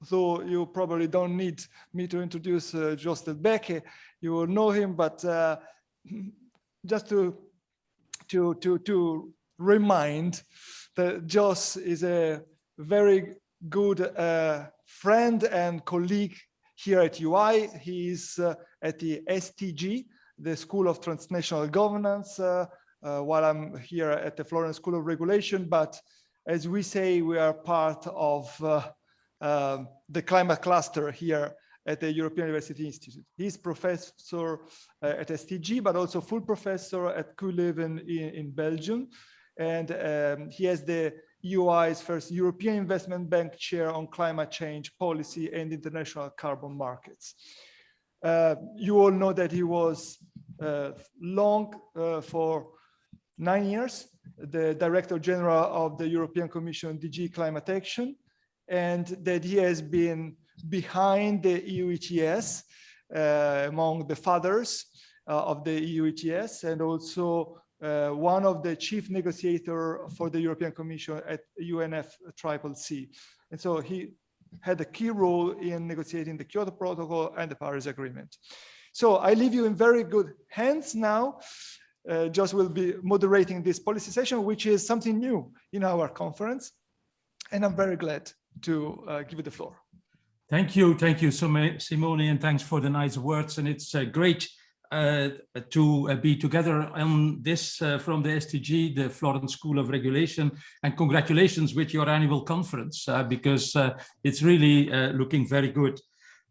so you probably don't need me to introduce Jos DELBEKE. You will know him, but just to remind that Jos is a very good friend and colleague here at UI. He's at the STG, the School of Transnational Governance, while I'm here at the Florence School of Regulation. But as we say, we are part of the climate cluster here at the European University Institute. He's professor at STG, but also full professor at KU Leuven in Belgium. And he has the EUI's first European Investment Bank chair on climate change policy and international carbon markets. You all know that he was for 9 years, the Director General of the European Commission DG Climate Action, and that he has been behind the EU ETS, among the fathers of the EU ETS, and also one of the chief negotiator for the European Commission at UNFCCC. And so he had a key role in negotiating the Kyoto Protocol and the Paris Agreement. So I leave you in very good hands now. Jos will be moderating this policy session, which is something new in our conference. And I'm very glad to give you the floor. Thank you, Simone, and thanks for the nice words. And it's great to be together on this from the STG, the Florence School of Regulation, and congratulations with your annual conference because it's really looking very good.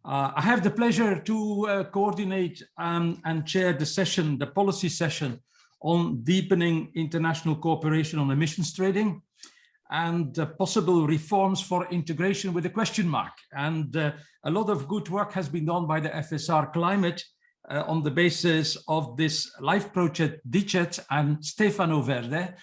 I have the pleasure to coordinate and chair the session, the policy session on deepening international cooperation on emissions trading and possible reforms for integration with a question mark. And a lot of good work has been done by the FSR Climate on the basis of this LIFE project DICET, and Stefano VERDE,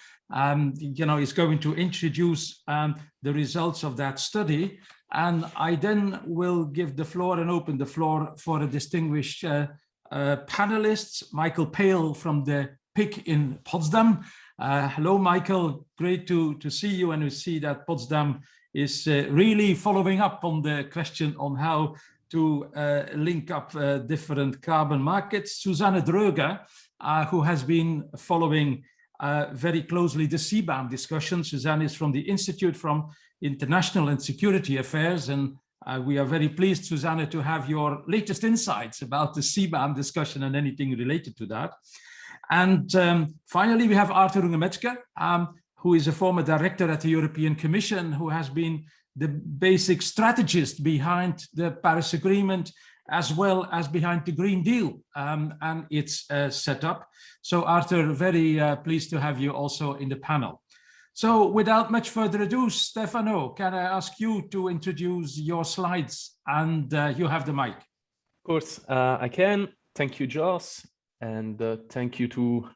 is going to introduce the results of that study. And I then will give the floor and open the floor for a distinguished panelists, Michael Pahle from the PIC in Potsdam. Hello, Michael, great to see you, and we see that Potsdam is really following up on the question on how to link up different carbon markets. Susanne DRÖGE, who has been following very closely the CBAM discussion. Susanne is from the Institute for International and Security Affairs, and we are very pleased, Susanne, to have your latest insights about the CBAM discussion and anything related to that. And finally, we have Artur RUNGE-METZGER, who is a former director at the European Commission, who has been the basic strategist behind the Paris Agreement, as well as behind the Green Deal and its setup. So Artur, very pleased to have you also in the panel. So without much further ado, Stefano, can I ask you to introduce your slides? And you have the mic. Of course, I can. Thank you, Jos. And thank you to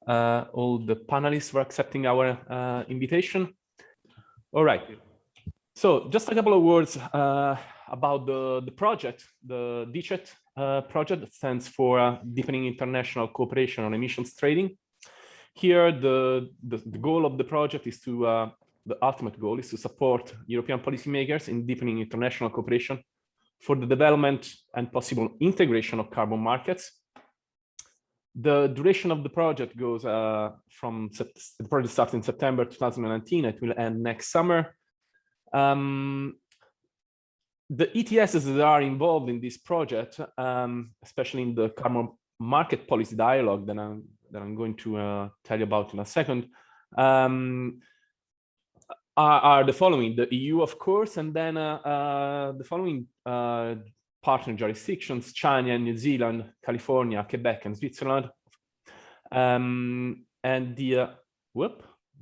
all the panelists for accepting our invitation. All right. So just a couple of words about the project. The DICET project that stands for Deepening International Cooperation on Emissions Trading. Here, the goal of the project is to, the ultimate goal is to support European policymakers in deepening international cooperation for the development and possible integration of carbon markets. The duration of the project goes from, the project starts in September 2019, it will end next summer. The ETSs that are involved in this project, especially in the carbon market policy dialogue that I'm going to tell you about in a second, are the following: the EU, of course, and then the following partner jurisdictions: China, New Zealand, California, Quebec, and Switzerland. And the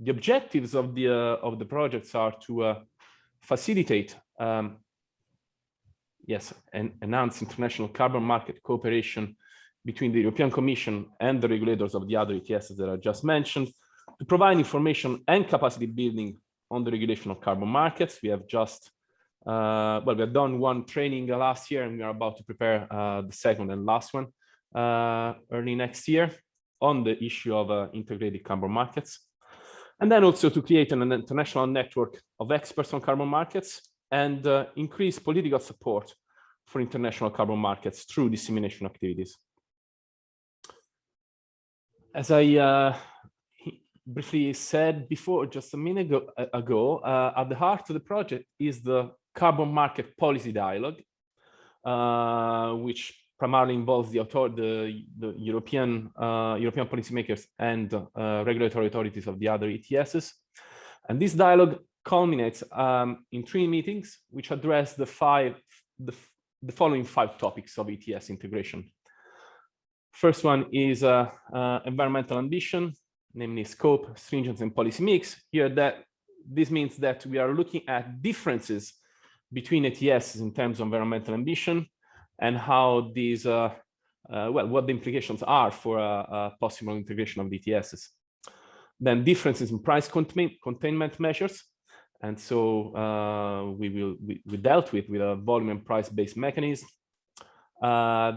objectives of the projects are to facilitate, and enhance international carbon market cooperation between the European Commission and the regulators of the other ETSs that I just mentioned, to provide information and capacity building on the regulation of carbon markets. We have just, we have done one training last year, and we are about to prepare the second and last one early next year on the issue of integrated carbon markets. And then also to create an international network of experts on carbon markets and increase political support for international carbon markets through dissemination activities. As I briefly said before, just a minute ago, at the heart of the project is the carbon market policy dialogue, which primarily involves the European policymakers and regulatory authorities of the other ETSs. And this dialogue culminates in 3 meetings, which address the following 5 topics of ETS integration. First one is environmental ambition, namely scope, stringency, and policy mix. Here, this means that we are looking at differences between ETS in terms of environmental ambition and how these, what the implications are for a possible integration of the ETSs. Then differences in price containment measures. And so we dealt with a volume and price-based mechanism.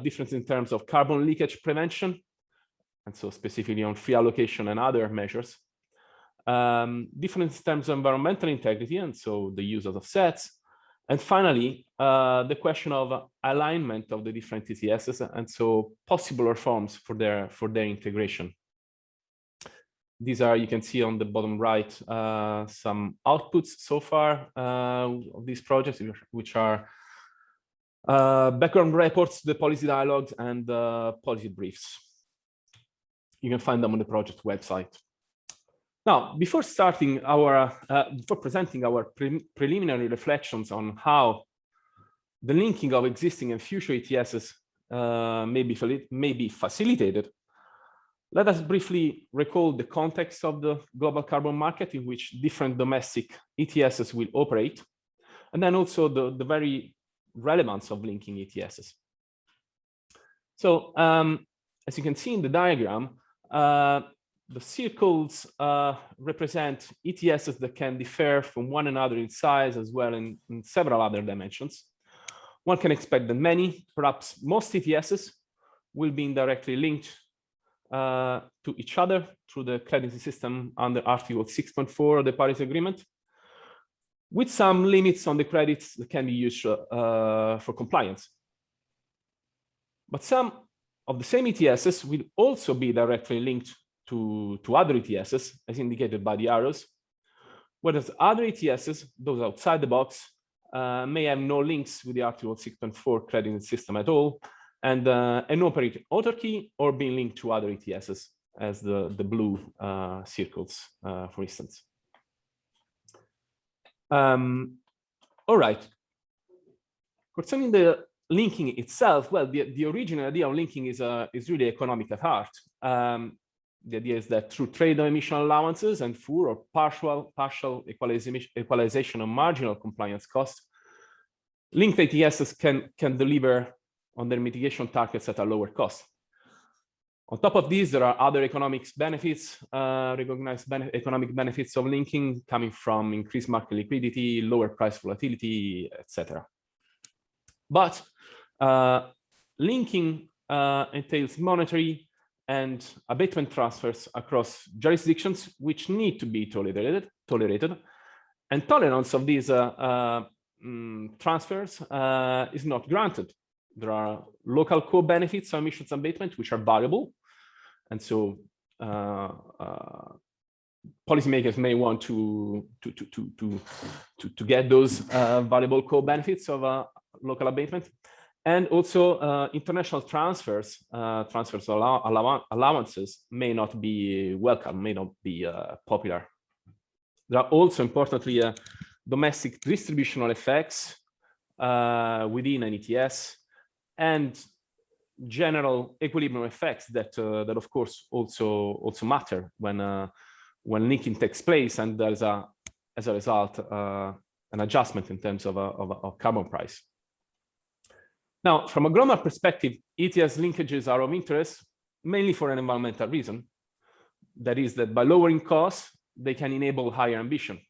Difference in terms of carbon leakage prevention, and so specifically on free allocation and other measures. Difference in terms of environmental integrity, and so the use of offsets. And finally, the question of alignment of the different ETSs, and so possible reforms for their integration. These are, you can see on the bottom right, some outputs so far of these projects, which are background reports, the policy dialogues, and policy briefs. You can find them on the project website. Now, before presenting our preliminary reflections on how the linking of existing and future ETSs may be facilitated, let us briefly recall the context of the global carbon market in which different domestic ETSs will operate, and then also the very relevance of linking ETSs. So, as you can see in the diagram, the circles represent ETSs that can differ from one another in size as well in several other dimensions. One can expect that many, perhaps most ETSs will be indirectly linked to each other through the crediting system under Article 6.4 of the Paris Agreement, with some limits on the credits that can be used for compliance. But some of the same ETSs will also be directly linked to other ETSs, as indicated by the arrows, whereas other ETSs, those outside the box, may have no links with the Article 6.4 crediting system at all, and operate autarky or being linked to other ETSs, as the blue circles, for instance. All right. Concerning the linking itself, well, the original idea of linking is really economic at heart. The idea is that through trade of emission allowances and full or partial equalization of marginal compliance costs, linked ETSs can deliver on their mitigation targets at a lower cost. On top of these, there are other economic benefits, recognized economic benefits of linking coming from increased market liquidity, lower price volatility, etc. But linking entails monetary and abatement transfers across jurisdictions, which need to be tolerated, and tolerance of these transfers is not granted. There are local co-benefits of emissions abatement, which are variable. And so policymakers may want to get those variable co-benefits of local abatement. And also international transfers, allowances may not be welcome, may not be popular. There are also, importantly, domestic distributional effects within an ETS, and general equilibrium effects that of course also matter when linking takes place, and there's as a result an adjustment in terms of carbon price. Now, from a global perspective, ETS linkages are of interest mainly for an environmental reason. That is that by lowering costs, they can enable higher ambition.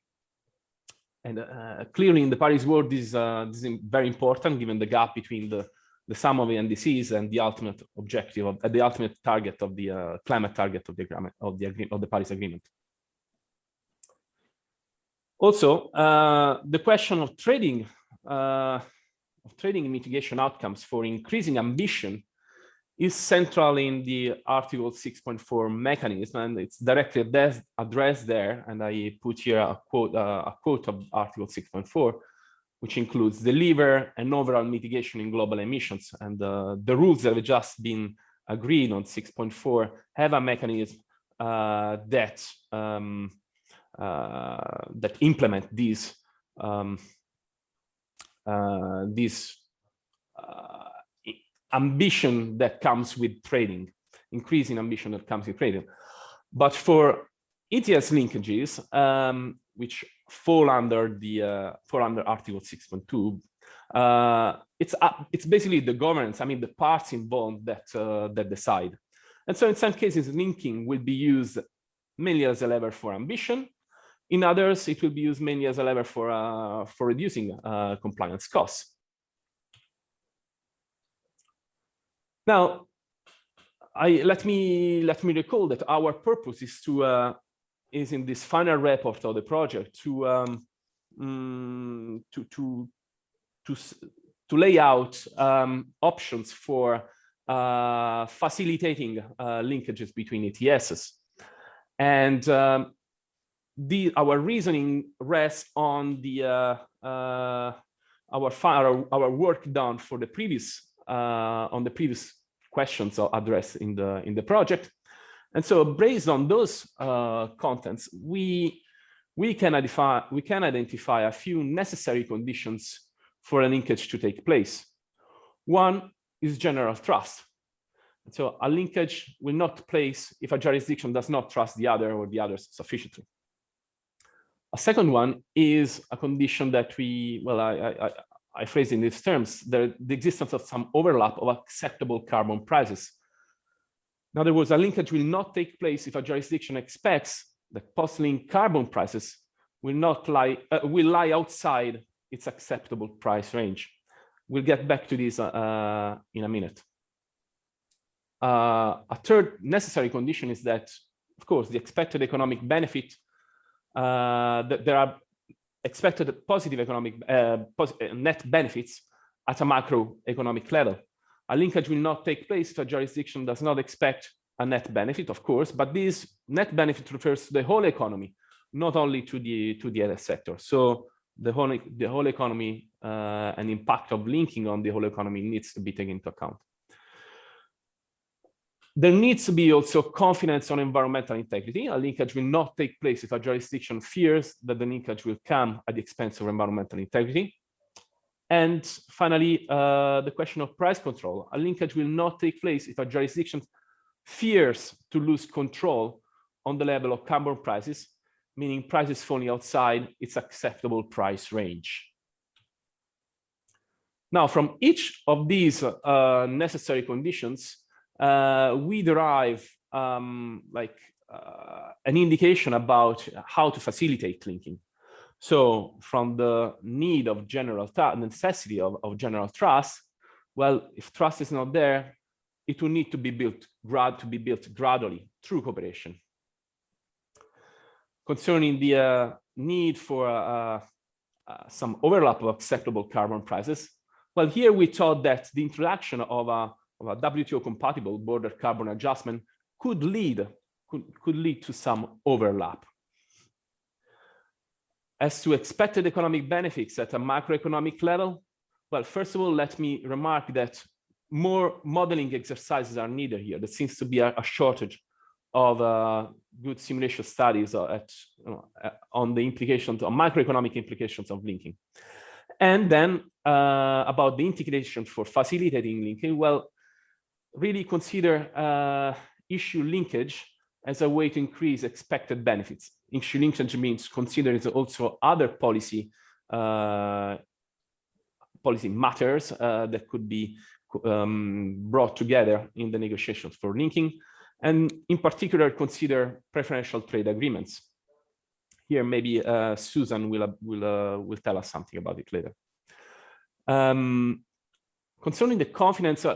And clearly in the Paris world, this is very important given the gap between the sum of the NDCs and the ultimate objective of the ultimate target of the climate target of the Paris Agreement. Also, the question of trading mitigation outcomes for increasing ambition is central in the Article 6.4 mechanism, and it's directly addressed there. And I put here a quote of Article 6.4, which includes deliver an overall mitigation in global emissions. And the rules that have just been agreed on 6.4 have a mechanism that implement these ambition that comes with trading, increasing ambition that comes with trading. But for ETS linkages, which fall under Article 6.2, it's basically the governance, I mean the parts involved that decide. And so in some cases, linking will be used mainly as a lever for ambition. In others, it will be used mainly as a lever for reducing compliance costs. Now, let me recall that our purpose is is in this final report of the project to lay out options for facilitating linkages between ETSs, and our reasoning rests on our work done for the previous on the previous questions addressed in the project. And so based on those contents, we can identify a few necessary conditions for a linkage to take place. One is general trust. So a linkage will not take place if a jurisdiction does not trust the other or the others sufficiently. A second one is a condition that I phrase in these terms, the existence of some overlap of acceptable carbon prices. In other words, a linkage will not take place if a jurisdiction expects that post-link carbon prices will lie outside its acceptable price range. We'll get back to this in a minute. A third necessary condition is that, of course, the expected economic benefit, that there are expected positive economic net benefits at a macroeconomic level. A linkage will not take place if a jurisdiction does not expect a net benefit, of course, but this net benefit refers to the whole economy, not only to the other sector. So the whole economy and impact of linking on the whole economy needs to be taken into account. There needs to be also confidence on environmental integrity. A linkage will not take place if a jurisdiction fears that the linkage will come at the expense of environmental integrity. And finally, the question of price control. A linkage will not take place if a jurisdiction fears to lose control on the level of carbon prices, meaning prices falling outside its acceptable price range. Now, from each of these necessary conditions, we derive an indication about how to facilitate linking. So from the need of general trust, the necessity of general trust, well, if trust is not there, it will need to be built gradually through cooperation. Concerning the need for some overlap of acceptable carbon prices, well, here we thought that the introduction of a WTO-compatible border carbon adjustment could lead to some overlap. As to expected economic benefits at a macroeconomic level, well, first of all, let me remark that more modeling exercises are needed here. There seems to be a shortage of good simulation studies on the implications, on macroeconomic implications of linking. And then about the integration for facilitating linking, well, really consider issue linkage as a way to increase expected benefits. Issue linkage means considering also other policy matters that could be brought together in the negotiations for linking, and in particular consider preferential trade agreements. Here, maybe Susanne will tell us something about it later. Concerning the confidence,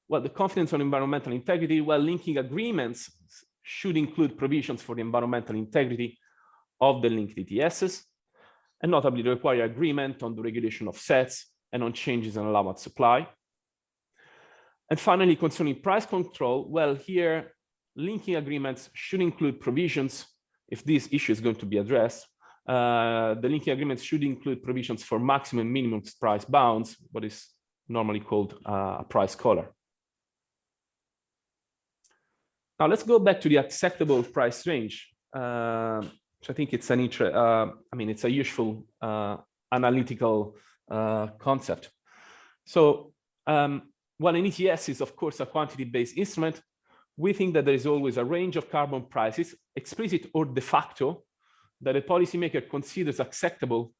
the confidence on environmental integrity, well, linking agreements should include provisions for the environmental integrity of the linked ETSs. and notably require agreement on the regulation of sets and on changes in allowance supply. And finally, concerning price control, well, here, linking agreements should include provisions, if this issue is going to be addressed, the linking agreements should include provisions for maximum and minimum price bounds, what is normally called a price collar. Now let's go back to the acceptable price range, which I think it's an it's a useful analytical concept. So while an ETS is of course a quantity-based instrument, we think that there is always a range of carbon prices, explicit or de facto, that a policymaker considers acceptable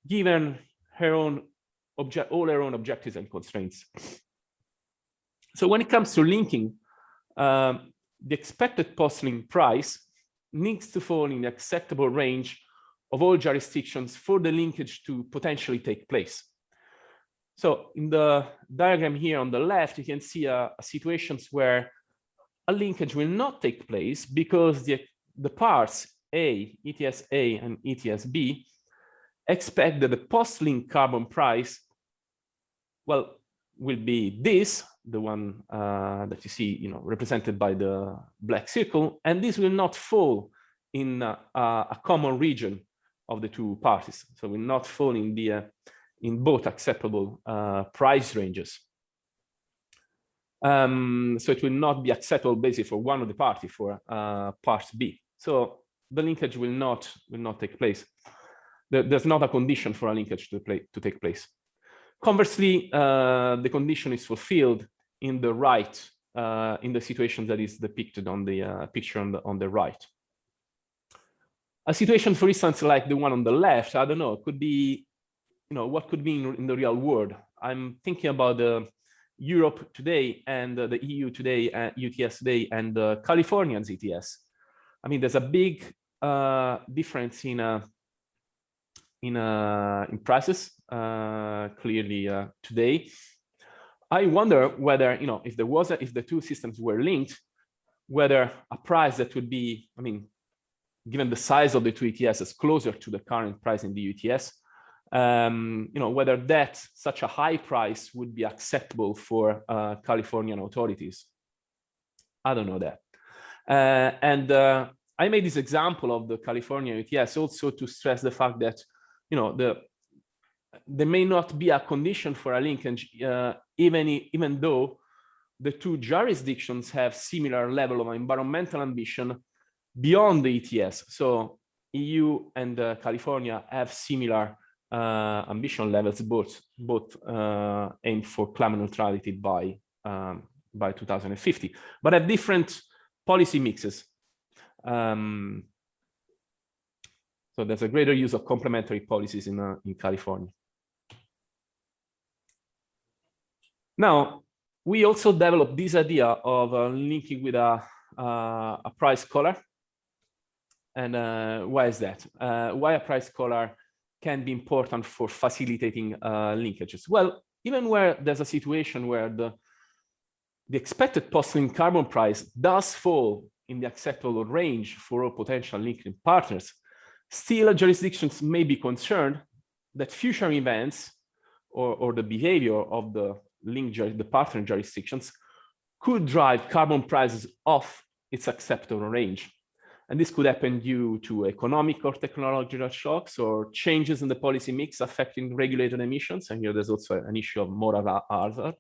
given all her own objectives and constraints. So when it comes to linking, the expected post-link price needs to fall in the acceptable range of all jurisdictions for the linkage to potentially take place. So in the diagram here on the left, you can see situations where a linkage will not take place because the parts A, ETS A and ETS B expect that the post-link carbon price, well, will be this, the one that you see, represented by the black circle, and this will not fall in a common region of the two parties. So will not fall in both acceptable price ranges. So it will not be acceptable basically for one of the party for part B. So the linkage will not take place. There's not a condition for a linkage to take place. Conversely, the condition is fulfilled in the right, in the situation that is depicted on the picture on the right. A situation, for instance, like the one on the left, I don't know, it could be, what could be in the real world. I'm thinking about Europe today and the EU today, UTS today, and California's ETS. I mean, there's a big difference in prices clearly today. I wonder whether, if the two systems were linked, whether a price that would be, given the size of the two ETSs closer to the current price in the UTS, whether such a high price would be acceptable for Californian authorities. I don't know that. And I made this example of the California UTS also to stress the fact that, there may not be a condition for a linkage, even though the two jurisdictions have similar level of environmental ambition beyond the ETS. So EU and California have similar ambition levels, both aimed for climate neutrality by 2050, but have different policy mixes. So there's a greater use of complementary policies in California. Now, we also developed this idea of linking with a price collar. And why is that? Why a price collar can be important for facilitating linkages? Well, even where there's a situation where the expected post-link carbon price does fall in the acceptable range for all potential linking partners, still jurisdictions may be concerned that future events or the behavior of the partner jurisdictions could drive carbon prices off its acceptable range. And this could happen due to economic or technological shocks or changes in the policy mix affecting regulated emissions. And here there's also an issue of moral hazard.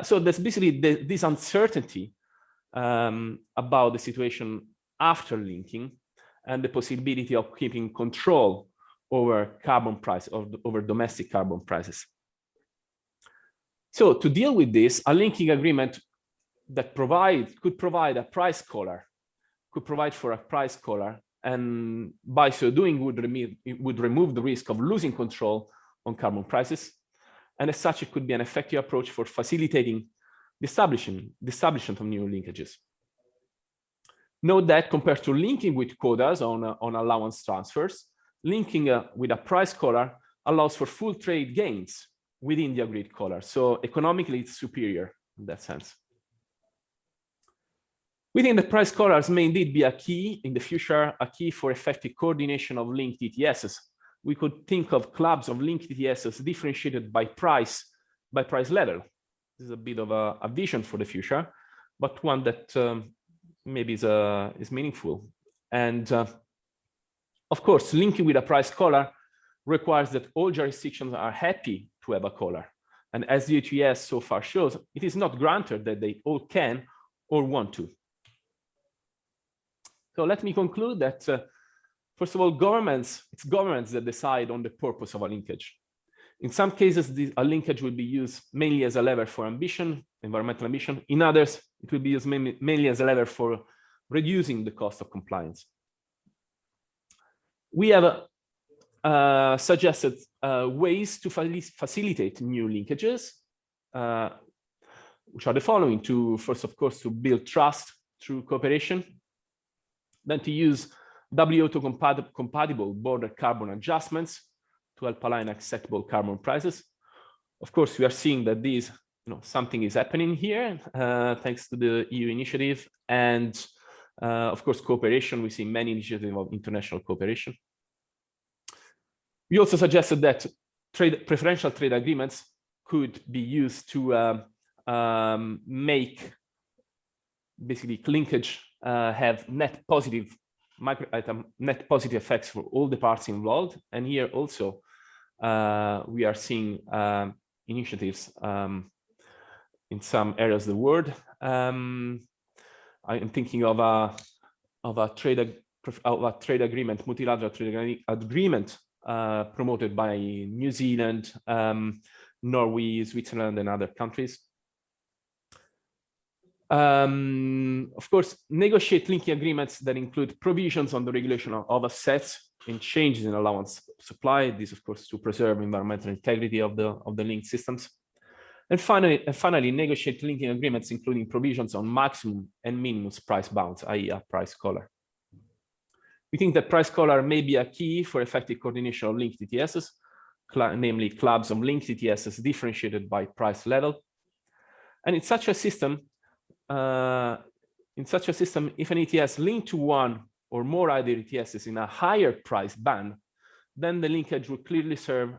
So there's basically this uncertainty about the situation after linking and the possibility of keeping control over carbon price or over domestic carbon prices. So to deal with this, a linking agreement that could provide a price collar, and by so doing would remove the risk of losing control on carbon prices. And as such, it could be an effective approach for facilitating the establishment of new linkages. Note that compared to linking with quotas on allowance transfers, linking with a price collar allows for full trade gains within the agreed collar. So economically, it's superior in that sense. We think that price collars may indeed be a key in the future, a key for effective coordination of linked ETSs, we could think of clubs of linked ETSs differentiated by price level. This is a bit of a vision for the future, but one that maybe is meaningful. And of course, linking with a price collar requires that all jurisdictions are happy to have a collar. And as the ETS so far shows, it is not granted that they all can or want to. So let me conclude that, first of all, it's governments that decide on the purpose of a linkage. In some cases, a linkage will be used mainly as a lever for ambition, environmental ambition. In others, it will be used mainly as a lever for reducing the cost of compliance. We have suggested ways to facilitate new linkages, which are the following: first, of course, to build trust through cooperation, then to use WTO-compatible border carbon adjustments to help align acceptable carbon prices. Of course, we are seeing that something is happening here thanks to the EU initiative, and of course, cooperation. We see many initiatives of international cooperation. We also suggested that preferential trade agreements could be used to make basically linkage have net positive effects for all the parts involved. And here also we are seeing initiatives in some areas of the world. I am thinking of a trade agreement, multilateral trade agreement promoted by New Zealand, Norway, Switzerland, and other countries. Of course, negotiate linking agreements that include provisions on the regulation of offsets and changes in allowance supply. This, of course, to preserve environmental integrity of the linked systems. And finally, negotiate linking agreements including provisions on maximum and minimum price bounds, i.e. a price collar. We think that price collar may be a key for effective coordination of linked ETSs, namely clubs of linked ETSs differentiated by price level. And in such a system, if an ETS linked to one or more other ETSs in a higher price band, then the linkage will clearly serve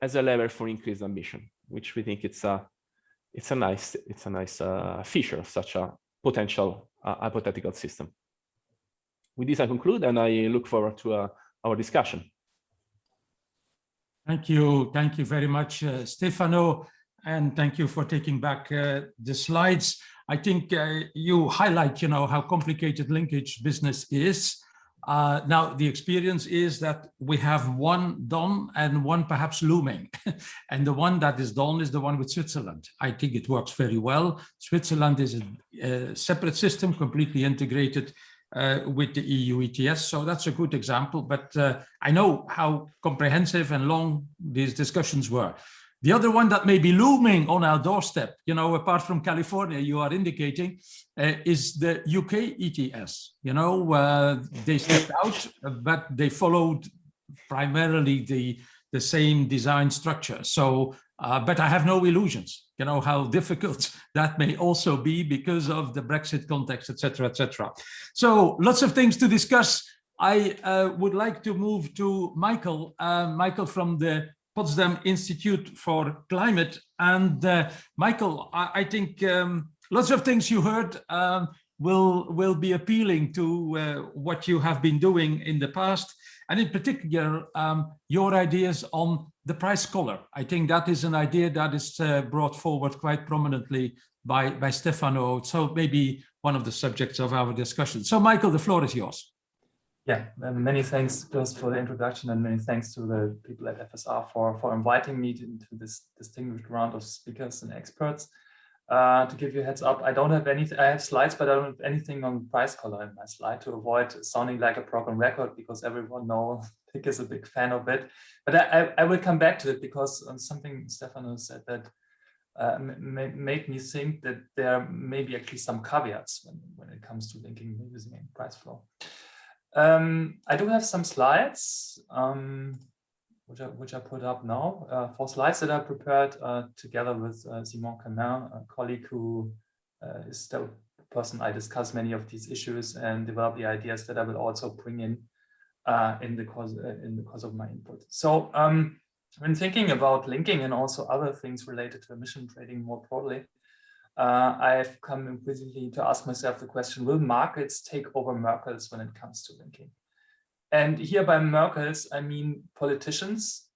as a lever for increased ambition, which we think it's a nice feature of such a potential hypothetical system. With this, I conclude, and I look forward to our discussion. Thank you very much, Stefano, and thank you for taking back the slides. I think you highlight, how complicated linkage business is. Now, the experience is that we have one done and one perhaps looming. And the one that is done is the one with Switzerland. I think it works very well. Switzerland is a separate system, completely integrated with the EU ETS. So that's a good example. But I know how comprehensive and long these discussions were. The other one that may be looming on our doorstep, apart from California, you are indicating, is the UK ETS. They stepped out, but they followed primarily the same design structure. So, but I have no illusions, how difficult that may also be because of the Brexit context, etc., etc. So lots of things to discuss. I would like to move to Michael. Michael from the Potsdam Institute for Climate. And Michael, I think lots of things you heard will be appealing to what you have been doing in the past, and in particular, your ideas on the price collar. I think that is an idea that is brought forward quite prominently by Stefano. So maybe one of the subjects of our discussion. So Michael, the floor is yours. Yeah, many thanks just for the introduction, and many thanks to the people at FSR for inviting me into this distinguished round of speakers and experts. To give you a heads up, I don't have anything. I have slides, but I don't have anything on price collar in my slide to avoid sounding like a broken record, because everyone knows Pick is a big fan of it. But I will come back to it, because something Stefano said that made me think that there may be actually some caveats when it comes to linking using a price floor. I do have some slides, which I put up now, 4 slides that I prepared together with Simon Camin, a colleague who is the person I discuss many of these issues and develop the ideas that I will also bring in in the course of my input. So when thinking about linking and also other things related to emission trading more broadly, I've come increasingly to ask myself the question, will markets take over Merkels when it comes to linking? And here by Merkels, I mean politicians,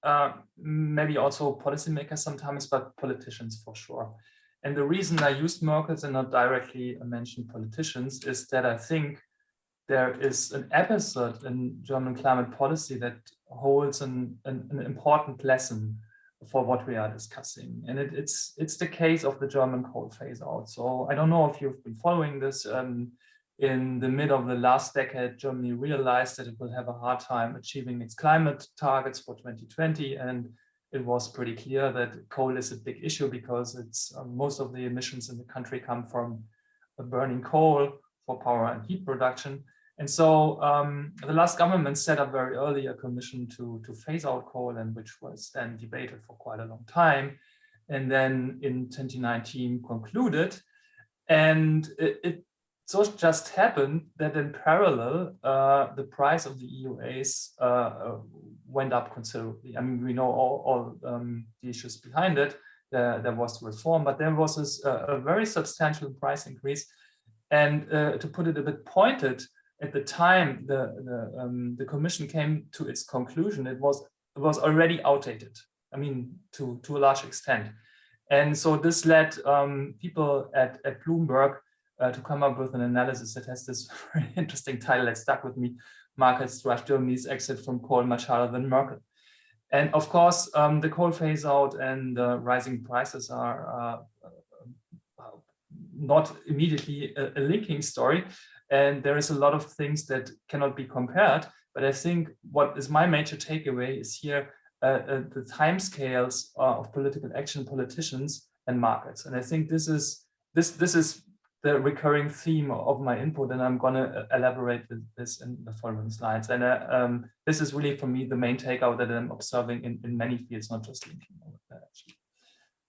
maybe also policymakers sometimes, but politicians for sure. And the reason I used Merkels and not directly mentioned politicians is that I think there is an episode in German climate policy that holds an important lesson for what we are discussing. And it's the case of the German coal phase out. So I don't know if you've been following this. In the mid of the last decade, Germany realized that it will have a hard time achieving its climate targets for 2020. And it was pretty clear that coal is a big issue because it's most of the emissions in the country come from burning coal for power and heat production. And so the last government set up very early a commission to phase out coal, and which was then debated for quite a long time. And then in 2019 concluded. And it so just happened that in parallel, the price of the EUAs went up considerably. I mean, we know all the issues behind it. There was reform, but there was a very substantial price increase. And to put it a bit pointed, at the time the commission came to its conclusion, it was already outdated. I mean, to a large extent. And so this led people at Bloomberg to come up with an analysis that has this very interesting title that stuck with me: Markets drive Germany's exit from coal much harder than Merkel. And of course, the coal phase out and rising prices are not immediately a linking story. And there is a lot of things that cannot be compared. But I think what is my major takeaway is here the timescales of political action, politicians, and markets. And I think this is the recurring theme of my input, and I'm going to elaborate with this in the following slides. And this is really, for me, the main takeout that I'm observing in many fields, not just linking. Actually.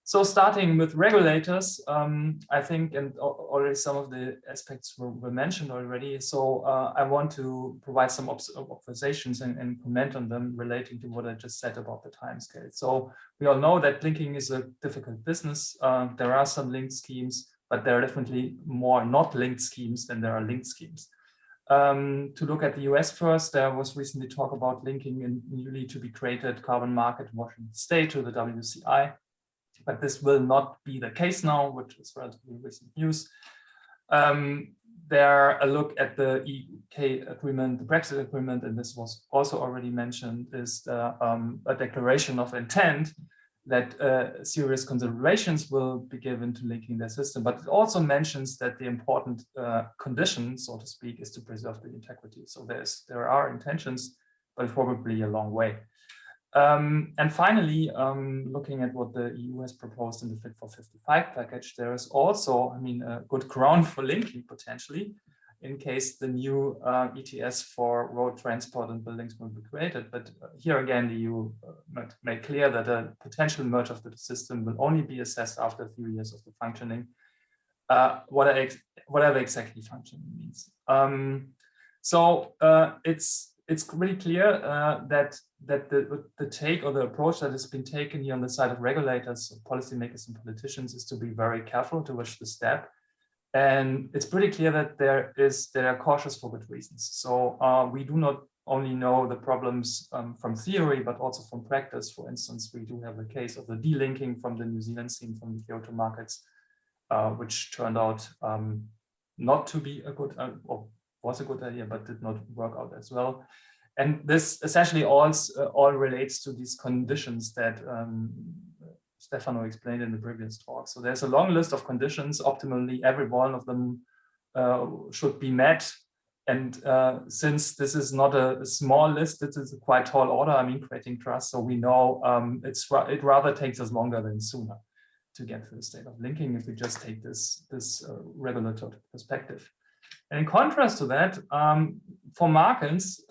So starting with regulators, I think, and already some of the aspects were mentioned already. So I want to provide some observations and comment on them relating to what I just said about the timescale. So we all know that linking is a difficult business. There are some linked schemes, but there are definitely more not linked schemes than there are linked schemes. To look at the US first, there was recently talk about linking a newly to be created carbon market in Washington State to the WCI, but this will not be the case now, which is relatively recent news. There, a look at the UK agreement, the Brexit agreement, and this was also already mentioned, is a declaration of intent that serious considerations will be given to linking their system. But it also mentions that the important condition, so to speak, is to preserve the integrity. So there are intentions, but probably a long way. And finally, looking at what the EU has proposed in the Fit for 55 package, there is also, I mean, a good ground for linking potentially, in case the new ETS for road transport and buildings will be created. But here again, the EU made clear that a potential merge of the system will only be assessed after a few years of the functioning, whatever exactly functioning means. So it's really clear that the take or the approach that has been taken here on the side of regulators, policymakers, and politicians is to be very careful to watch the step. And it's pretty clear that they are cautious for good reasons. So we do not only know the problems from theory, but also from practice. For instance, we do have a case of the delinking from the New Zealand scene from the Kyoto markets, which turned out not to be a good, or was a good idea, but did not work out as well. And this essentially all relates to these conditions that Stefano explained in the previous talk. So there's a long list of conditions. Optimally, every one of them should be met. And since this is not a small list, this is a quite tall order. I mean, creating trust. So we know it rather takes us longer than sooner to get to the state of linking if we just take this regulatory perspective. And in contrast to that, for markets,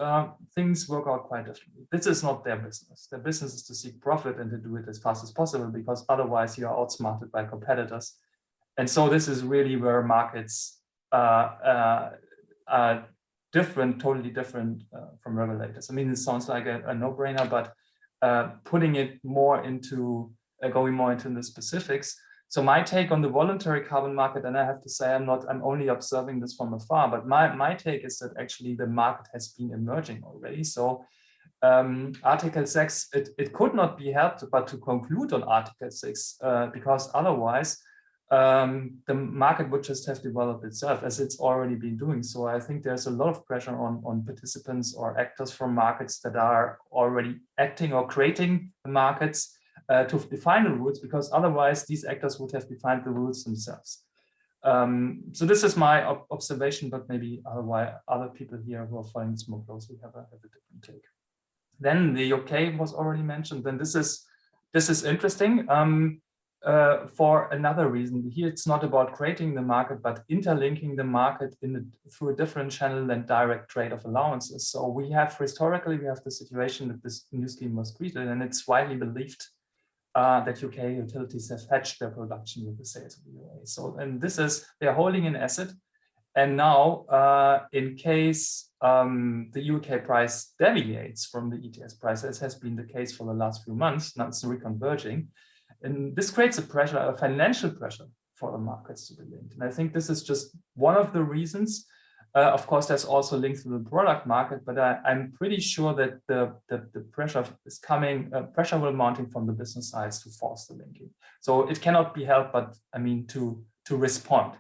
things work out quite differently. This is not their business. Their business is to seek profit and to do it as fast as possible, because otherwise you are outsmarted by competitors. And so this is really where markets totally different from regulators. I mean, it sounds like a no-brainer, but putting it more into, going more into the specifics. So my take on the voluntary carbon market, and I have to say, I'm only observing this from afar, but my take is that actually the market has been emerging already. So Article 6, it could not be helped but to conclude on Article 6, because otherwise the market would just have developed itself, as it's already been doing. So I think there's a lot of pressure on participants or actors from markets that are already acting or creating the markets to define the rules, because otherwise these actors would have defined the rules themselves. So this is my observation, but maybe otherwise other people here who are following this more closely have a different take. Then the UK was already mentioned. Then this is interesting for another reason. Here it's not about creating the market, but interlinking the market through a different channel than direct trade of allowances. So we have historically the situation that this new scheme was created, and it's widely believed that UK utilities have hedged their production with the sales of the UA. So, and this is, they're holding an asset. And now, in case the UK price deviates from the ETS price, as has been the case for the last few months, now it's reconverging. And this creates a financial pressure for the markets to be linked. And I think this is just one of the reasons. Of course, there's also links to the product market, but I'm pretty sure that the pressure is coming, pressure will mounting from the business sides to force the linking. So it cannot be helped, but I mean, to respond.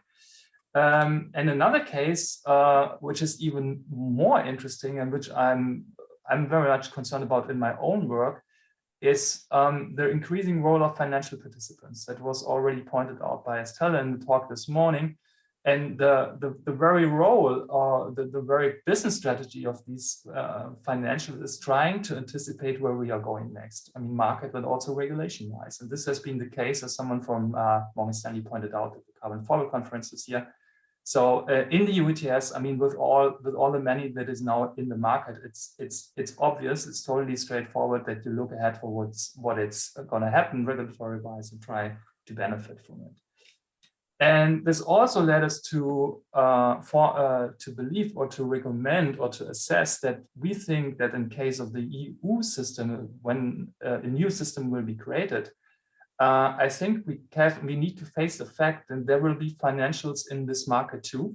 And another case, which is even more interesting and which I'm very much concerned about in my own work, is the increasing role of financial participants. That was already pointed out by Estelle in the talk this morning. And the very role or the very business strategy of these financials is trying to anticipate where we are going next. I mean, market, but also regulation-wise. And this has been the case, as someone from Morgan Stanley pointed out at the Carbon Forward conference this year. So in the ETS, I mean, with all the money that is now in the market, it's obvious, it's totally straightforward that you look ahead for what it's going to happen regulatory-wise and try to benefit from it. And this also led us to believe or to recommend or to assess that we think that in case of the EU system, when a new system will be created, I think we need to face the fact that there will be financials in this market too.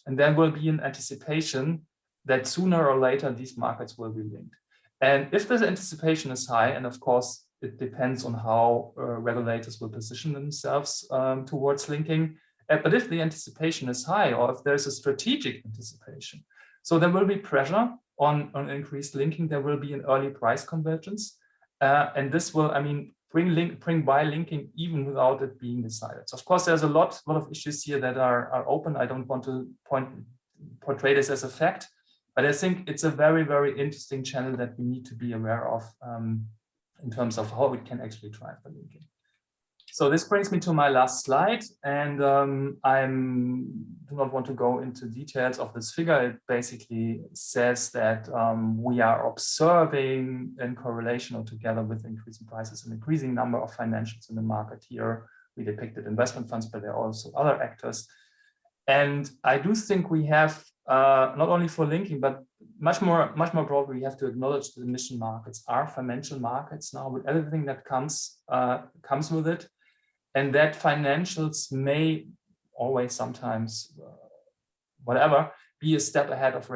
And there will be an anticipation that sooner or later these markets will be linked. And if the anticipation is high, and of course, it depends on how regulators will position themselves towards linking. But if the anticipation is high, or if there's a strategic anticipation, so there will be pressure on increased linking. There will be an early price convergence. And this will, I mean, bring by linking even without it being decided. So of course, there's a lot of issues here that are open. I don't want to portray this as a fact, but I think it's a very, very interesting channel that we need to be aware of in terms of how it can actually drive the linking. So this brings me to my last slide, and I do not want to go into details of this figure. It basically says that we are observing in correlation or together with increasing prices an increasing number of financials in the market here. We depicted investment funds, but there are also other actors. And I do think we have, not only for linking, but much more broadly, we have to acknowledge that emission markets are financial markets now with everything that comes with it. And that financials may always sometimes, whatever, be a step ahead of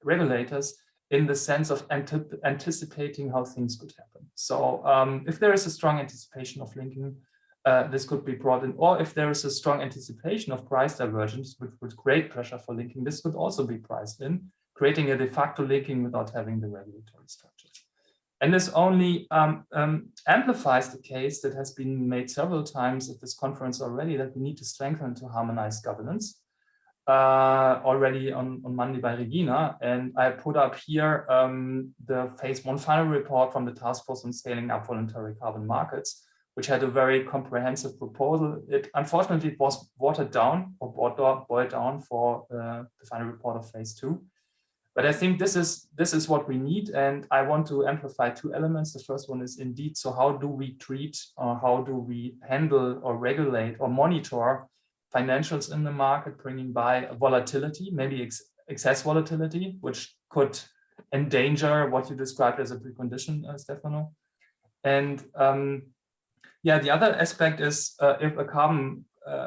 regulators in the sense of anticipating how things could happen. So if there is a strong anticipation of linking, this could be brought in, or if there is a strong anticipation of price divergence, which would create pressure for linking, this could also be priced in, creating a de facto linking without having the regulatory structures. And this only amplifies the case that has been made several times at this conference already, that we need to strengthen to harmonize governance, already on Monday by Regina. And I put up here the phase 1 final report from the Task Force on Scaling Up Voluntary Carbon Markets, which had a very comprehensive proposal. It unfortunately was watered down or boiled down for the final report of phase 2. But I think this is what we need, and I want to amplify two elements. The first one is indeed, so how do we treat or how do we handle or regulate or monitor financials in the market, bringing by volatility, maybe excess volatility, which could endanger what you described as a precondition, Stefano. And yeah, the other aspect is if a carbon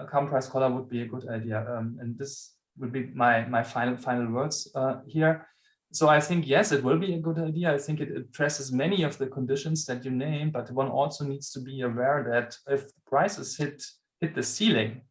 price collar would be a good idea. And this would be my final words here. So I think, yes, it will be a good idea. I think it addresses many of the conditions that you named, but one also needs to be aware that if prices hit the ceiling,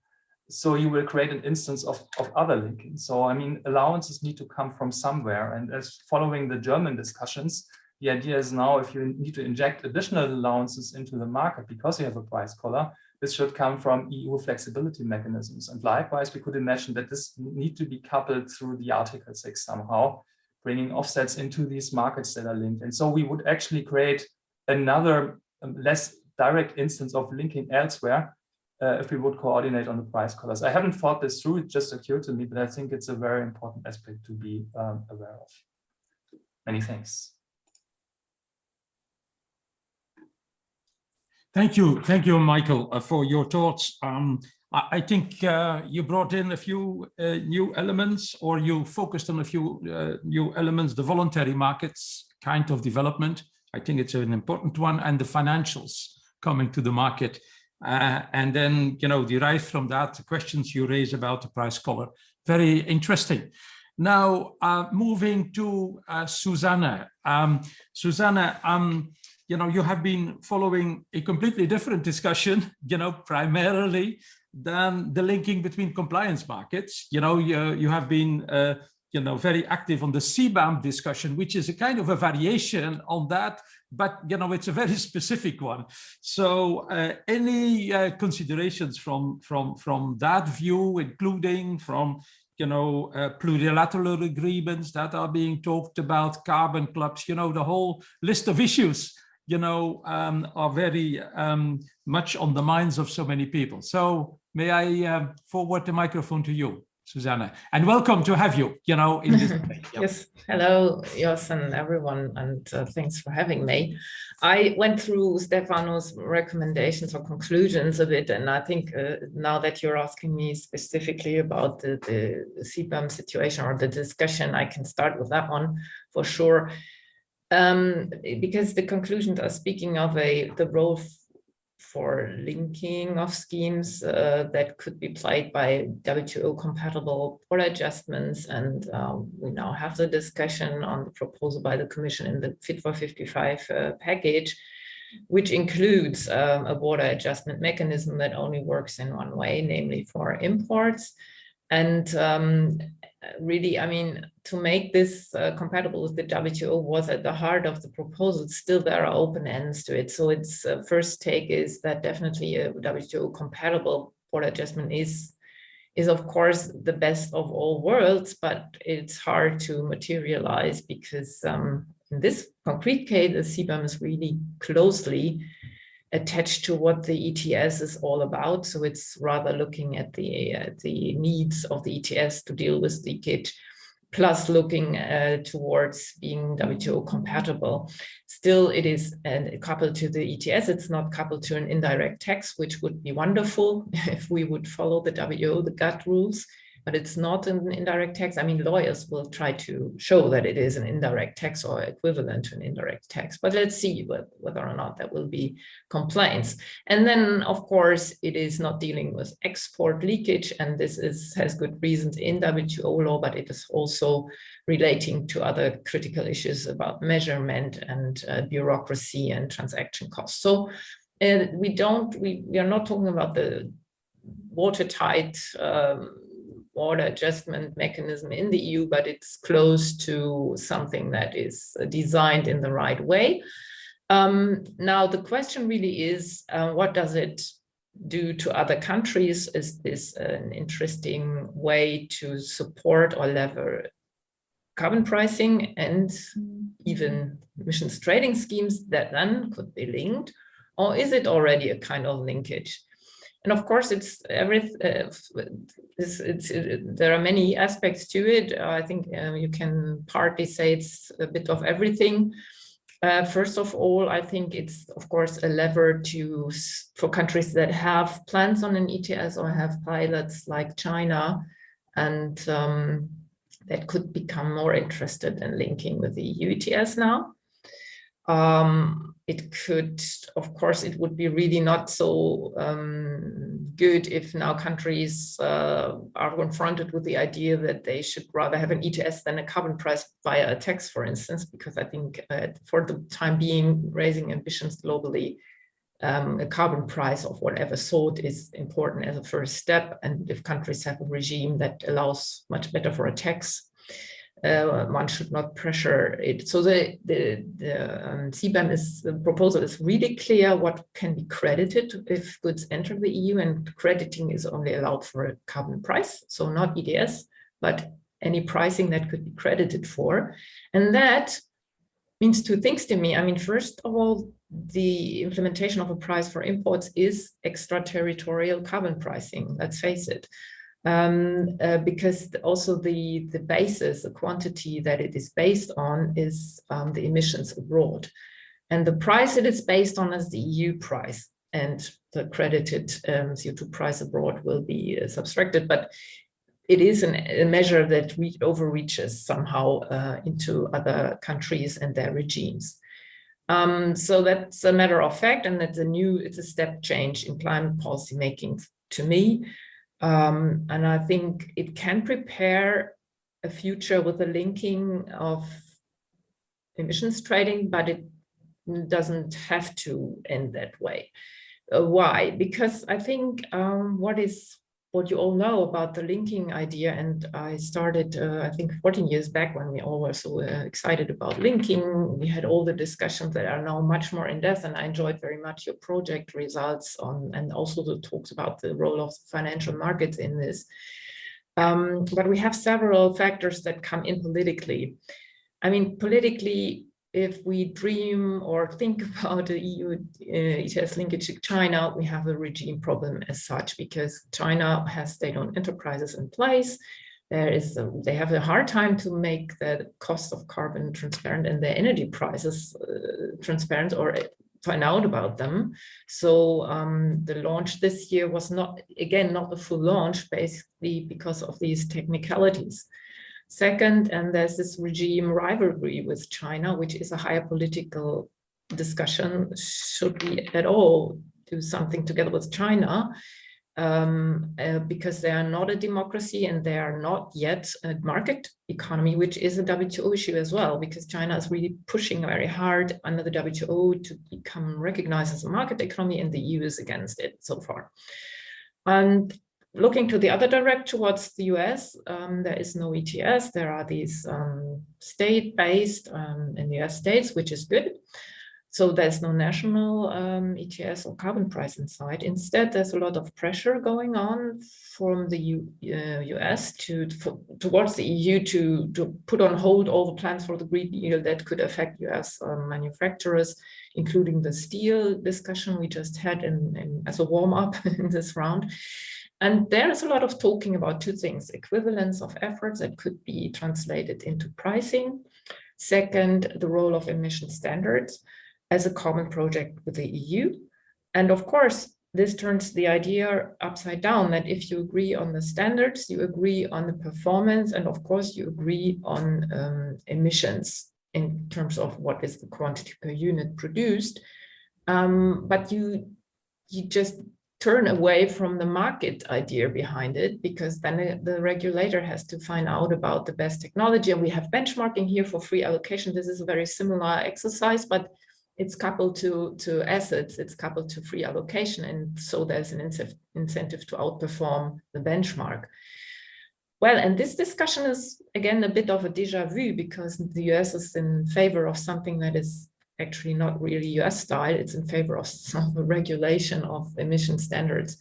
so you will create an instance of other linking. So, I mean, allowances need to come from somewhere. And as following the German discussions, the idea is now if you need to inject additional allowances into the market because you have a price collar, this should come from EU flexibility mechanisms. And likewise, we could imagine that this need to be coupled through the Article 6 somehow, bringing offsets into these markets that are linked. And so we would actually create another less direct instance of linking elsewhere if we would coordinate on the price collars. I haven't thought this through, it just occurred to me, but I think it's a very important aspect to be aware of. Many thanks. Thank you, Michael, for your thoughts. I think you brought in a few new elements, or you focused on a few new elements, the voluntary markets kind of development. I think it's an important one, and the financials coming to the market. And then, derived from that, the questions you raise about the price collar. Very interesting. Now, moving to Susanne. Susanne, you have been following a completely different discussion, primarily than the linking between compliance markets. You have been, very active on the CBAM discussion, which is a kind of a variation on that, but, it's a very specific one. So any considerations from that view, including from, plurilateral agreements that are being talked about, carbon clubs, the whole list of issues, are very much on the minds of so many people. So may I forward the microphone to you, Susanne, and welcome to have you, in this. Yes, hello, Jos and everyone, and thanks for having me. I went through Stefano's recommendations or conclusions a bit, and I think now that you're asking me specifically about the CBAM situation or the discussion, I can start with that one for sure. Because the conclusions are speaking of the role for linking of schemes that could be played by WTO compatible border adjustments, and we now have the discussion on the proposal by the Commission in the Fit for 55 package, which includes a border adjustment mechanism that only works in one way, namely for imports. And really, I mean, to make this compatible with the WTO was at the heart of the proposal. Still, there are open ends to it. So its first take is that definitely a WTO compatible border adjustment is of course the best of all worlds, but it's hard to materialize because in this concrete case, the CBAM is really closely attached to what the ETS is all about. So it's rather looking at the needs of the ETS to deal with leakage, plus looking towards being WTO compatible. Still, it is coupled to the ETS. It's not coupled to an indirect tax, which would be wonderful if we would follow the WTO, the GATT rules. But it's not an indirect tax. I mean, lawyers will try to show that it is an indirect tax or equivalent to an indirect tax, but let's see whether or not there will be complaints. And then, of course, it is not dealing with export leakage, and this has good reasons in WTO law, but it is also relating to other critical issues about measurement and bureaucracy and transaction costs. So we are not talking about the watertight border adjustment mechanism in the EU, but it's close to something that is designed in the right way. Now, the question really is, what does it do to other countries? Is this an interesting way to support or lever carbon pricing and even emissions trading schemes that then could be linked? Or is it already a kind of linkage? And of course, there are many aspects to it. I think you can partly say it's a bit of everything. First of all, I think it's, of course, a lever for countries that have plans on an ETS or have pilots like China and that could become more interested in linking with the EU ETS now. It could, of course, it would be really not so good if now countries are confronted with the idea that they should rather have an ETS than a carbon price via a tax, for instance, because I think for the time being, raising ambitions globally, a carbon price of whatever sort is important as a first step. And if countries have a regime that allows much better for a tax, one should not pressure it. So the CBAM proposal is really clear what can be credited if goods enter the EU, and crediting is only allowed for a carbon price, so not ETS, but any pricing that could be credited for. And that means two things to me. I mean, first of all, the implementation of a price for imports is extraterritorial carbon pricing, let's face it. Because also the basis, the quantity that it is based on is the emissions abroad. And the price it is based on is the EU price, and the credited CO2 price abroad will be subtracted, but it is a measure that overreaches somehow into other countries and their regimes. So that's a matter of fact, and it's a step change in climate policy making to me. And I think it can prepare a future with the linking of emissions trading, but it doesn't have to end that way. Why? Because I think what you all know about the linking idea, and I started, I think 14 years back when we all were so excited about linking. We had all the discussions that are now much more in depth, and I enjoyed very much your project results and also the talks about the role of financial markets in this. But we have several factors that come in politically. I mean, politically, if we dream or think about the EU ETS linkage to China, we have a regime problem as such, because China has state-owned enterprises in place. They have a hard time to make the cost of carbon transparent and their energy prices transparent or find out about them. So the launch this year was not the full launch, basically because of these technicalities. Second, and there's this regime rivalry with China, which is a higher political discussion. Should we at all do something together with China? Because they are not a democracy and they are not yet a market economy, which is a WTO issue as well, because China is really pushing very hard under the WTO to become recognized as a market economy, and the EU is against it so far. And looking to the other direction towards the US, there is no ETS. There are these state-based in the US states, which is good. So there's no national ETS or carbon price inside. Instead, there's a lot of pressure going on from the US towards the EU to put on hold all the plans for the Green Deal that could affect US manufacturers, including the steel discussion we just had as a warm-up in this round. And there is a lot of talking about two things: equivalence of efforts that could be translated into pricing. Second, the role of emission standards as a common project with the EU. And of course, this turns the idea upside down, that if you agree on the standards, you agree on the performance, and of course you agree on emissions in terms of what is the quantity per unit produced. But you just turn away from the market idea behind it, because then the regulator has to find out about the best technology. And we have benchmarking here for free allocation. This is a very similar exercise, but it's coupled to assets, it's coupled to free allocation. And so there's an incentive to outperform the benchmark. Well, and this discussion is, again, a bit of a déjà vu, because the US is in favor of something that is actually not really US style. It's in favor of some regulation of emission standards.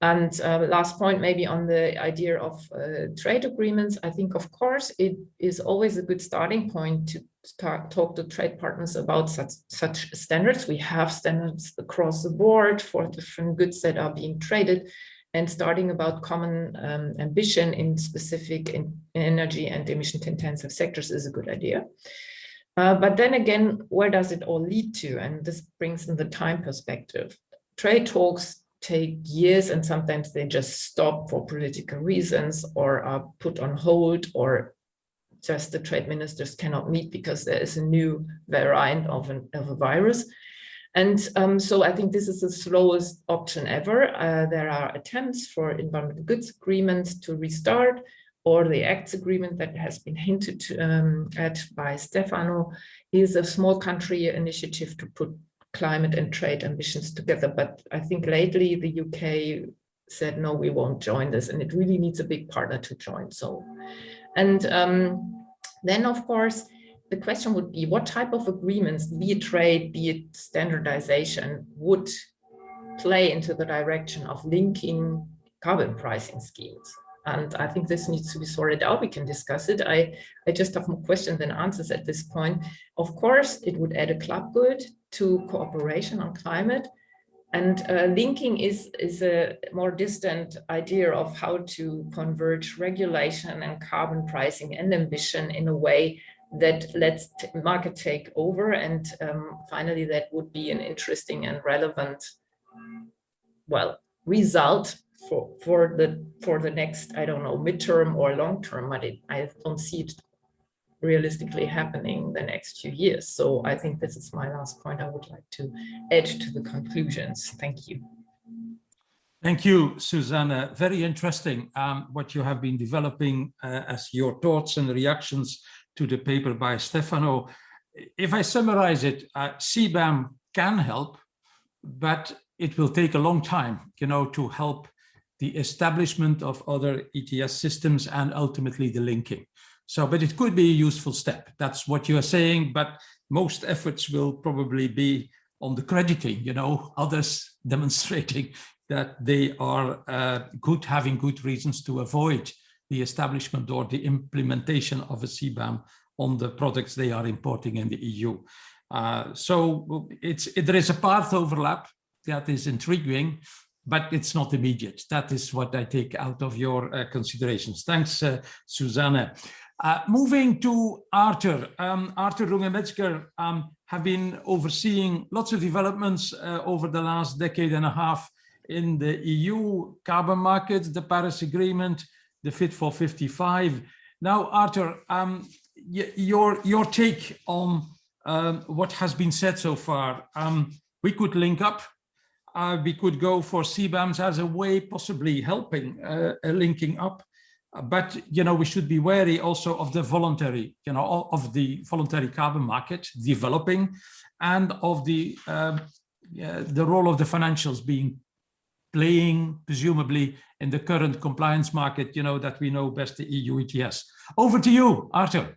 And last point, maybe on the idea of trade agreements, I think, of course, it is always a good starting point to talk to trade partners about such standards. We have standards across the board for different goods that are being traded, and starting about common ambition in specific energy and emission-intensive sectors is a good idea. But then again, where does it all lead to? And this brings in the time perspective. Trade talks take years, and sometimes they just stop for political reasons or are put on hold or just the trade ministers cannot meet because there is a new variant of a virus. And so I think this is the slowest option ever. There are attempts for environmental goods agreements to restart, or the acts agreement that has been hinted at by Stefano is a small country initiative to put climate and trade ambitions together. But I think lately the UK said, no, we won't join this, and it really needs a big partner to join. So, and then of course, the question would be what type of agreements, be it trade, be it standardization, would play into the direction of linking carbon pricing schemes? And I think this needs to be sorted out. We can discuss it. I just have more questions than answers at this point. Of course, it would add a club good to cooperation on climate. And linking is a more distant idea of how to converge regulation and carbon pricing and ambition in a way that lets market take over. And finally, that would be an interesting and relevant, well, result for the next, I don't know, midterm or long term, but I don't see it realistically happening the next few years. So I think this is my last point I would like to add to the conclusions. Thank you. Thank you, Susanne. Very interesting what you have been developing as your thoughts and reactions to the paper by Stefano. If I summarize it, CBAM can help, but it will take a long time, to help the establishment of other ETS systems and ultimately the linking. So, but it could be a useful step. That's what you are saying, but most efforts will probably be on the crediting, others demonstrating that they are having good reasons to avoid the establishment or the implementation of a CBAM on the products they are importing in the EU. So there is a path overlap that is intriguing, but it's not immediate. That is what I take out of your considerations. Thanks, Susanne. Moving to Artur. Artur Runge-METZGER have been overseeing lots of developments over the last decade and a half in the EU carbon market, the Paris Agreement, the Fit for 55. Now, Artur, your take on what has been said so far. We could link up. We could go for CBAMs as a way possibly helping linking up. But, we should be wary also of the voluntary, of the voluntary carbon market developing, and of the role of the financials playing presumably in the current compliance market, that we know best, the EU ETS. Over to you, Artur.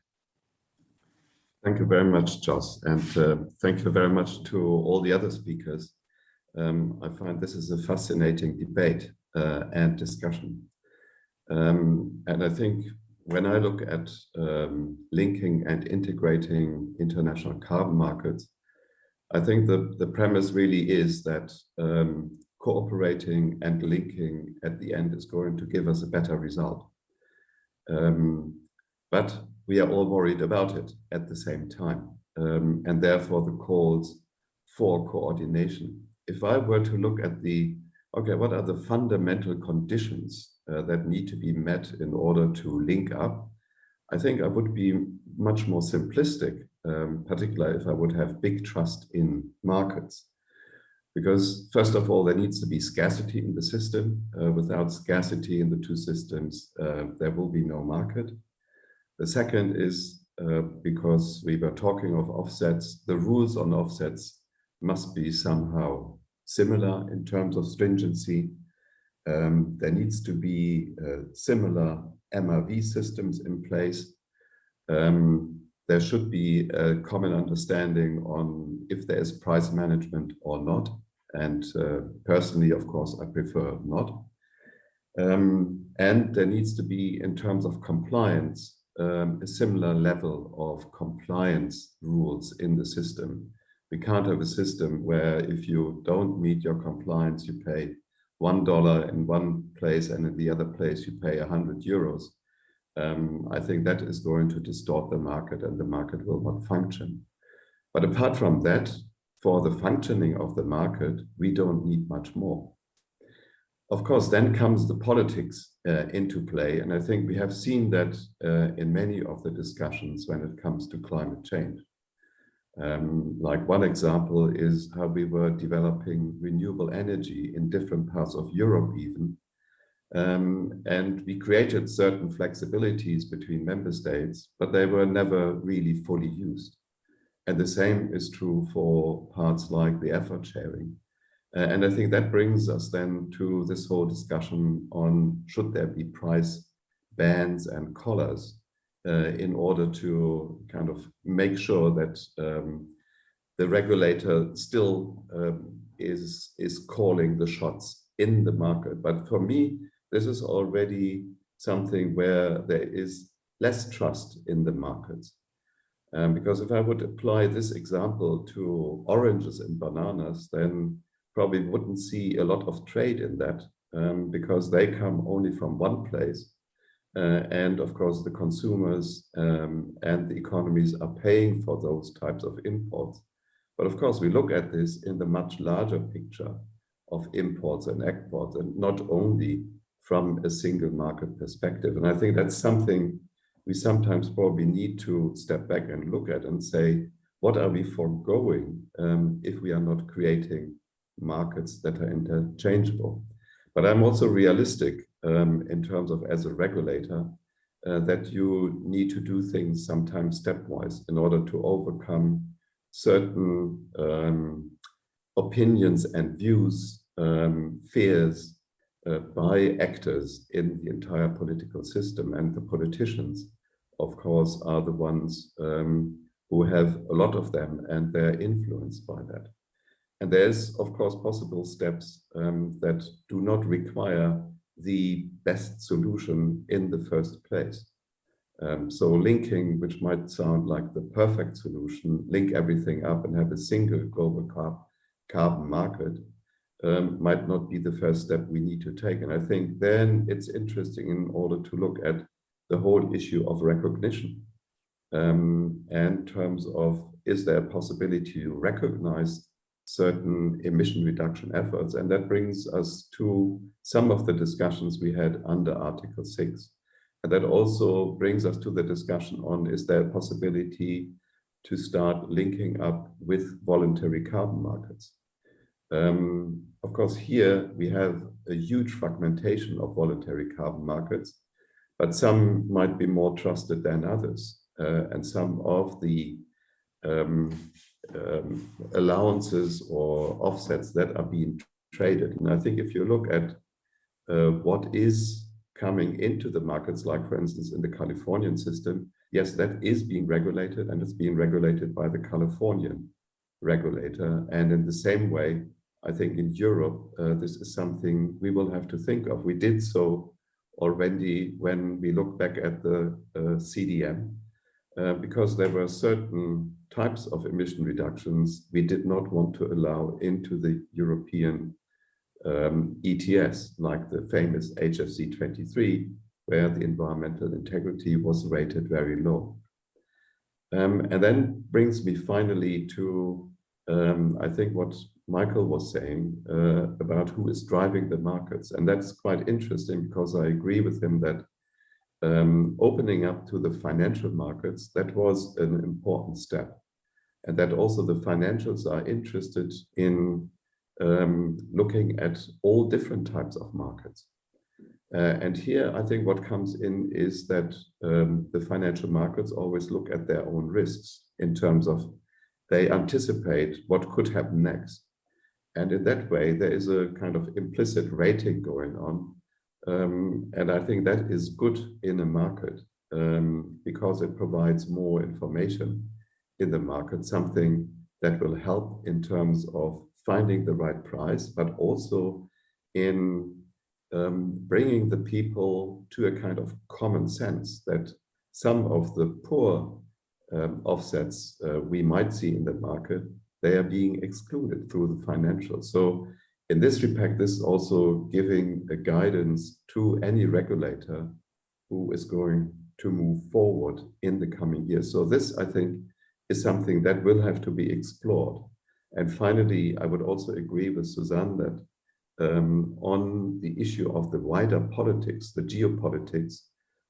Thank you very much, Jos, and thank you very much to all the other speakers. I find this is a fascinating debate and discussion. And I think when I look at linking and integrating international carbon markets, I think the premise really is that cooperating and linking at the end is going to give us a better result. But we are all worried about it at the same time. And therefore the calls for coordination. If I were to look at what are the fundamental conditions that need to be met in order to link up, I think I would be much more simplistic, particularly if I would have big trust in markets. Because first of all, there needs to be scarcity in the system. Without scarcity in the two systems, there will be no market. The second is because we were talking of offsets, the rules on offsets must be somehow similar in terms of stringency. There needs to be similar MRV systems in place. There should be a common understanding on if there is price management or not. And personally, of course, I prefer not. And there needs to be, in terms of compliance, a similar level of compliance rules in the system. We can't have a system where if you don't meet your compliance, you pay $1 in one place and in the other place you pay 100 euros. I think that is going to distort the market and the market will not function. But apart from that, for the functioning of the market, we don't need much more. Of course, then comes the politics into play. And I think we have seen that in many of the discussions when it comes to climate change. Like one example is how we were developing renewable energy in different parts of Europe even. And we created certain flexibilities between member states, but they were never really fully used. And the same is true for parts like the effort sharing. And I think that brings us then to this whole discussion on should there be price bands and collars in order to kind of make sure that the regulator still is calling the shots in the market. But for me, this is already something where there is less trust in the markets. Because if I would apply this example to oranges and bananas, then probably wouldn't see a lot of trade in that because they come only from one place. And of course, the consumers and the economies are paying for those types of imports. But of course, we look at this in the much larger picture of imports and exports, and not only from a single market perspective. And I think that's something we sometimes probably need to step back and look at and say, what are we foregoing if we are not creating markets that are interchangeable? But I'm also realistic in terms of, as a regulator, that you need to do things sometimes stepwise in order to overcome certain opinions and views, fears by actors in the entire political system. And the politicians, of course, are the ones who have a lot of them, and they're influenced by that. And there's, of course, possible steps that do not require the best solution in the first place. So linking, which might sound like the perfect solution, link everything up and have a single global carbon market, might not be the first step we need to take. And I think then it's interesting in order to look at the whole issue of recognition in terms of, is there a possibility to recognize certain emission reduction efforts? And that brings us to some of the discussions we had under Article 6. And that also brings us to the discussion on, is there a possibility to start linking up with voluntary carbon markets? Of course, here we have a huge fragmentation of voluntary carbon markets, but some might be more trusted than others. And some of the allowances or offsets that are being traded. And I think if you look at what is coming into the markets, like for instance in the Californian system, yes, that is being regulated, and it's being regulated by the Californian regulator. And in the same way, I think in Europe, this is something we will have to think of. We did so already when we look back at the CDM, because there were certain types of emission reductions we did not want to allow into the European ETS, like the famous HFC 23, where the environmental integrity was rated very low. And then brings me finally to, I think, what Michael was saying about who is driving the markets. And that's quite interesting, because I agree with him that opening up to the financial markets, that was an important step. And that also the financials are interested in looking at all different types of markets. And here, I think what comes in is that the financial markets always look at their own risks in terms of they anticipate what could happen next. And in that way, there is a kind of implicit rating going on. And I think that is good in a market because it provides more information in the market, something that will help in terms of finding the right price, but also in bringing the people to a kind of common sense that some of the poor offsets we might see in the market, they are being excluded through the financials. So in this respect, this is also giving a guidance to any regulator who is going to move forward in the coming years. So this, I think, is something that will have to be explored. And finally, I would also agree with Susanne that on the issue of the wider politics, the geopolitics,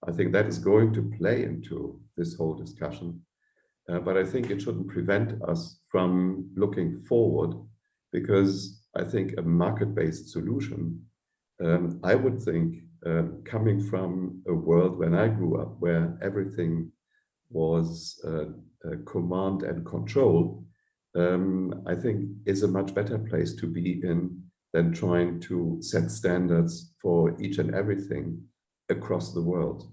I think that is going to play into this whole discussion. But I think it shouldn't prevent us from looking forward, because I think a market-based solution, I would think, coming from a world when I grew up where everything was command and control, I think is a much better place to be in than trying to set standards for each and everything across the world.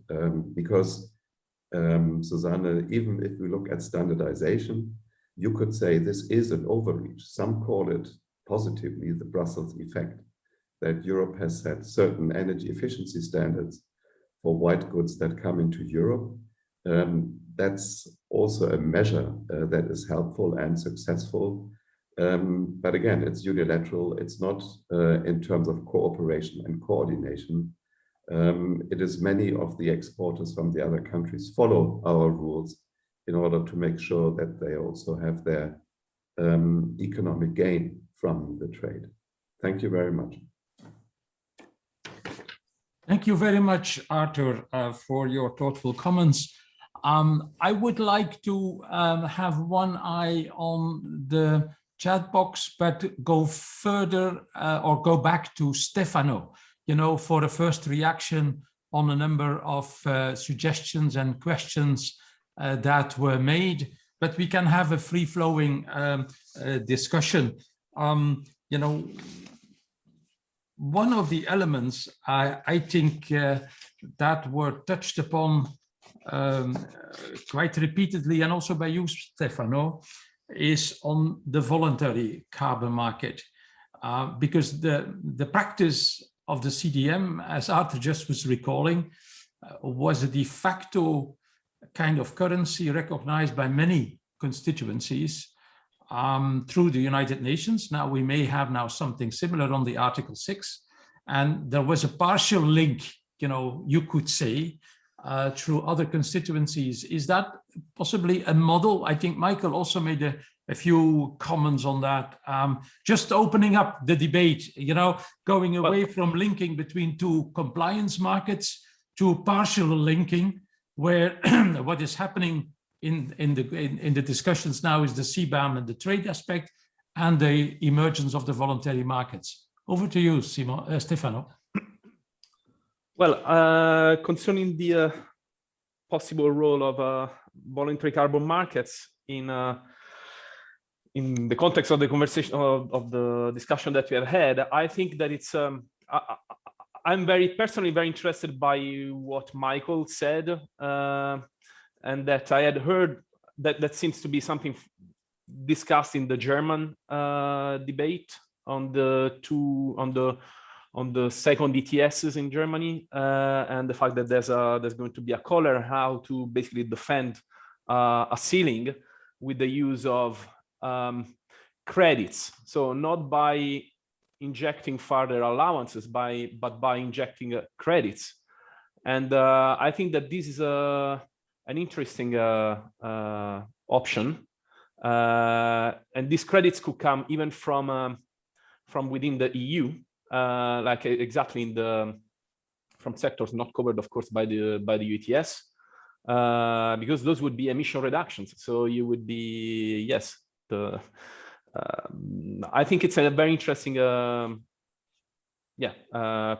Because, Susanne, even if we look at standardization, you could say this is an overreach. Some call it positively the Brussels effect, that Europe has set certain energy efficiency standards for white goods that come into Europe. That's also a measure that is helpful and successful. But again, it's unilateral. It's not in terms of cooperation and coordination. It is many of the exporters from the other countries follow our rules in order to make sure that they also have their economic gain from the trade. Thank you very much. Thank you very much, Artur, for your thoughtful comments. I would like to have one eye on the chat box, but go further or go back to Stefano, you know, for the first reaction on a number of suggestions and questions that were made. But we can have a free-flowing discussion. You know, one of the elements I think that were touched upon quite repeatedly, and also by you, Stefano, is on the voluntary carbon market, because the practice of the CDM, as Artur just was recalling, was a de facto kind of currency recognized by many constituencies through the United Nations. Now we may have now something similar on the Article 6, and there was a partial link, you know, you could say, through other constituencies. Is that possibly a model? I think Michael also made a few comments on that. Just opening up the debate, you know, going away from linking between two compliance markets to partial linking, where what is happening in the discussions now is the CBAM and the trade aspect and the emergence of the voluntary markets. Over to you, Stefano. Well, concerning the possible role of voluntary carbon markets in the context of the conversation of the discussion that we have had, I think that it's I'm personally very interested by what Michael said, and that I had heard that seems to be something discussed in the German debate on the second ETSs in Germany, and the fact that there's going to be a call on how to basically defend a ceiling with the use of credits. So not by injecting further allowances, but by injecting credits. And I think that this is an interesting option. And these credits could come even from within the EU. Like exactly from sectors not covered, of course, by the ETS, because those would be emission reductions. So you would be, yes, I think it's a very interesting,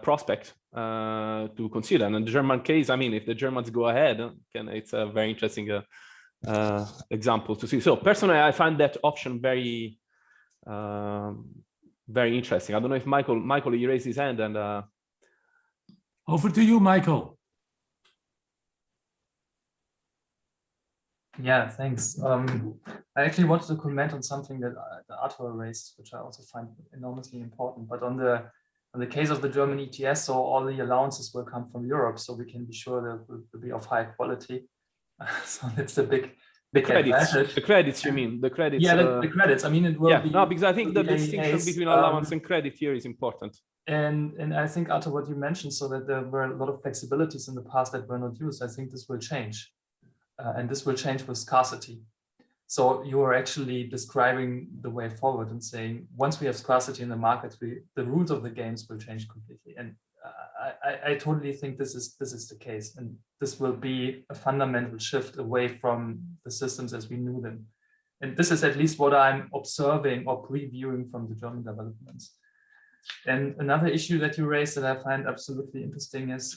prospect to consider. And in the German case, I mean, if the Germans go ahead, it's a very interesting example to see. So personally, I find that option very interesting. I don't know if Michael, you raised his hand, and over to you, Michael. Yeah, thanks. I actually wanted to comment on something that Artur raised, which I also find enormously important. But on the case of the German ETS, so all the allowances will come from Europe, so we can be sure that will be of high quality. So that's the big credits. advantage. The credits, you mean? The credits. Yeah, the credits. I mean, it will be. No, because I think the distinction between allowance and credit here is important. And I think, Artur, what you mentioned, so that there were a lot of flexibilities in the past that were not used. I think this will change. And this will change with scarcity. So you are actually describing the way forward and saying, once we have scarcity in the market, the rules of the games will change completely. And I totally think this is the case, and this will be a fundamental shift away from the systems as we knew them. And this is at least what I'm observing or previewing from the German developments. And another issue that you raised that I find absolutely interesting is,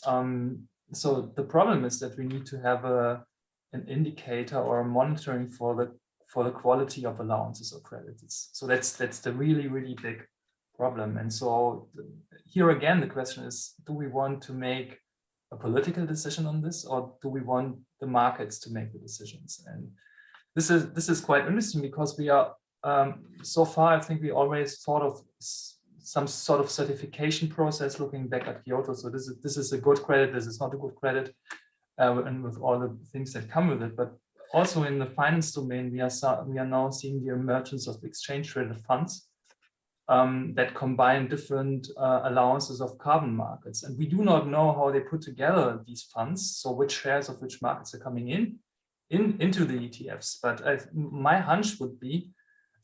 so the problem is that we need to have an indicator or a monitoring for the quality of allowances or credits. So that's the really, really big problem. And so here again, the question is, do we want to make a political decision on this, or do we want the markets to make the decisions? And this is quite interesting, because we are so far, I think we always thought of some sort of certification process looking back at Kyoto. So this is a good credit, this is not a good credit, and with all the things that come with it. But also in the finance domain, we are now seeing the emergence of exchange traded funds that combine different allowances of carbon markets. And we do not know how they put together these funds, so which shares of which markets are coming into the ETFs. But my hunch would be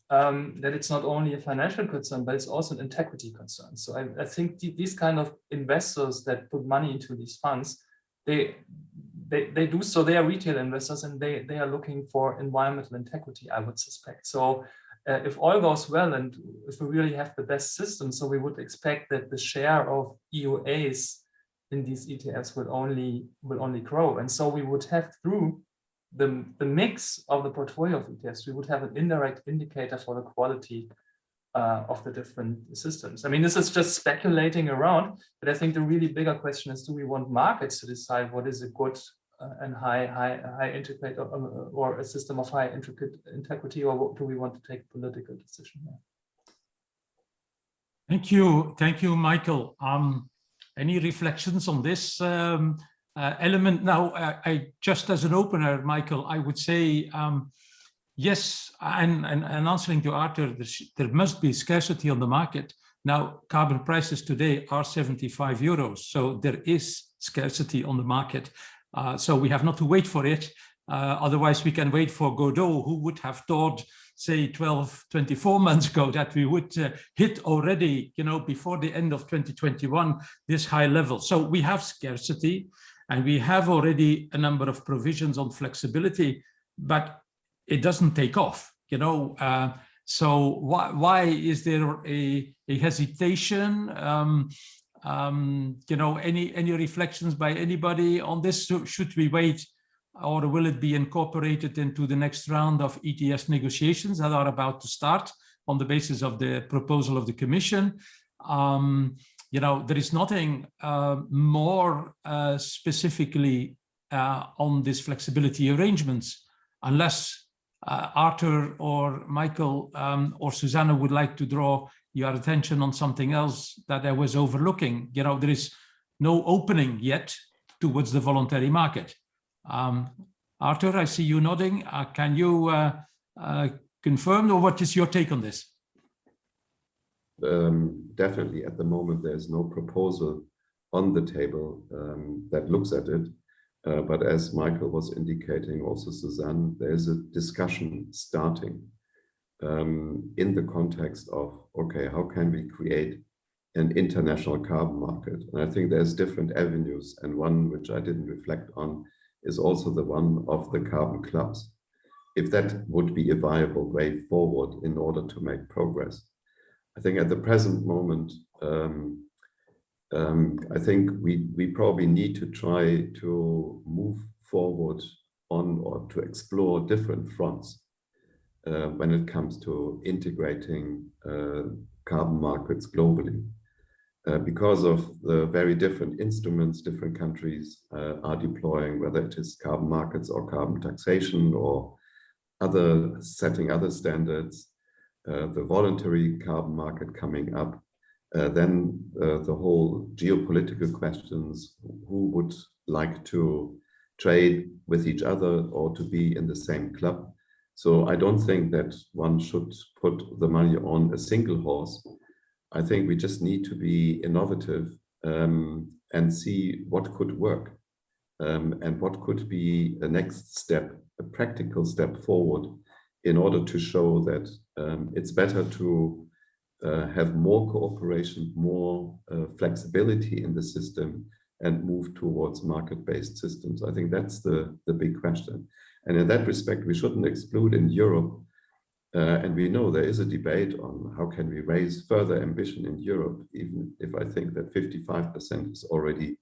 that it's not only a financial concern, but it's also an integrity concern. So I think these kind of investors that put money into these funds, they do so, they are retail investors, and they are looking for environmental integrity, I would suspect. So if all goes well, and if we really have the best system, so we would expect that the share of EUAs in these ETFs will only grow. And so we would have, through the mix of the portfolio of ETFs, we would have an indirect indicator for the quality of the different systems. I mean, this is just speculating around, but I think the really bigger question is, do we want markets to decide what is a good and high integrate, or a system of high integrity, or do we want to take a political decision there? Thank you, Michael. Any reflections on this element? Now, I just as an opener, Michael, I would say yes, and answering to Artur, there must be scarcity on the market. Now, carbon prices today are 75 euros, so there is scarcity on the market. So we have not to wait for it. Otherwise, we can wait for Godot, who would have thought, say, 12, 24 months ago that we would hit already, before the end of 2021, this high level. So we have scarcity, and we have already a number of provisions on flexibility, but it doesn't take off, So why is there a hesitation? Any reflections by anybody on this? Should we wait, or will it be incorporated into the next round of ETS negotiations that are about to start on the basis of the proposal of the Commission? There is nothing more specifically on this flexibility arrangements, unless Artur or Michael or Susanne would like to draw your attention on something else that I was overlooking. There is no opening yet towards the voluntary market. Artur, I see you nodding. Can you confirm, or what is your take on this? Definitely, at the moment, there's no proposal on the table that looks at it. But as Michael was indicating, also Susanne, there's a discussion starting in the context of, okay, how can we create an international carbon market? And I think there's different avenues, and one which I didn't reflect on is also the one of the carbon clubs, if that would be a viable way forward in order to make progress. I think at the present moment, I think we probably need to try to move forward on, or to explore different fronts when it comes to integrating carbon markets globally. Because of the very different instruments different countries are deploying, whether it is carbon markets or carbon taxation or setting other standards, the voluntary carbon market coming up, then the whole geopolitical questions, who would like to trade with each other or to be in the same club. So I don't think that one should put the money on a single horse. I think we just need to be innovative and see what could work and what could be a next step, a practical step forward in order to show that it's better to have more cooperation, more flexibility in the system, and move towards market-based systems. I think that's the big question. And in that respect, we shouldn't exclude in Europe, and we know there is a debate on how can we raise further ambition in Europe, even if I think that 55% is already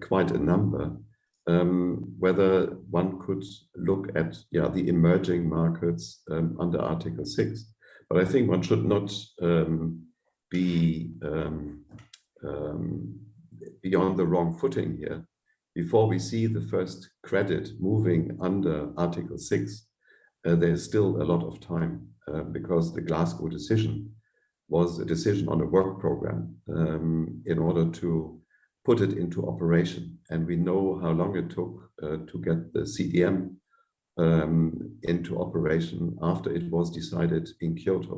quite a number, whether one could look at the emerging markets under Article 6. But I think one should not be beyond the wrong footing here. Before we see the first credit moving under Article 6, there's still a lot of time because the Glasgow decision was a decision on a work program in order to put it into operation. And we know how long it took to get the CDM into operation after it was decided in Kyoto.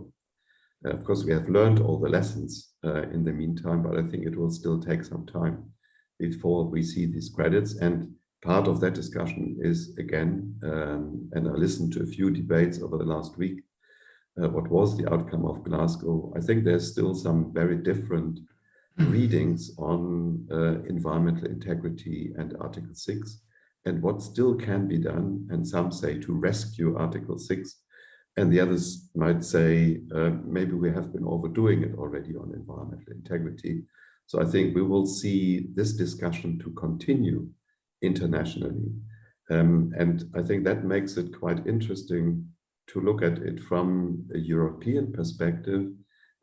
Of course, we have learned all the lessons in the meantime, but I think it will still take some time before we see these credits. And part of that discussion is, again, and I listened to a few debates over the last week, what was the outcome of Glasgow? I think there's still some very different readings on environmental integrity and Article 6, and what still can be done. And some say to rescue Article 6, and the others might say maybe we have been overdoing it already on environmental integrity. So I think we will see this discussion to continue internationally. And I think that makes it quite interesting to look at it from a European perspective.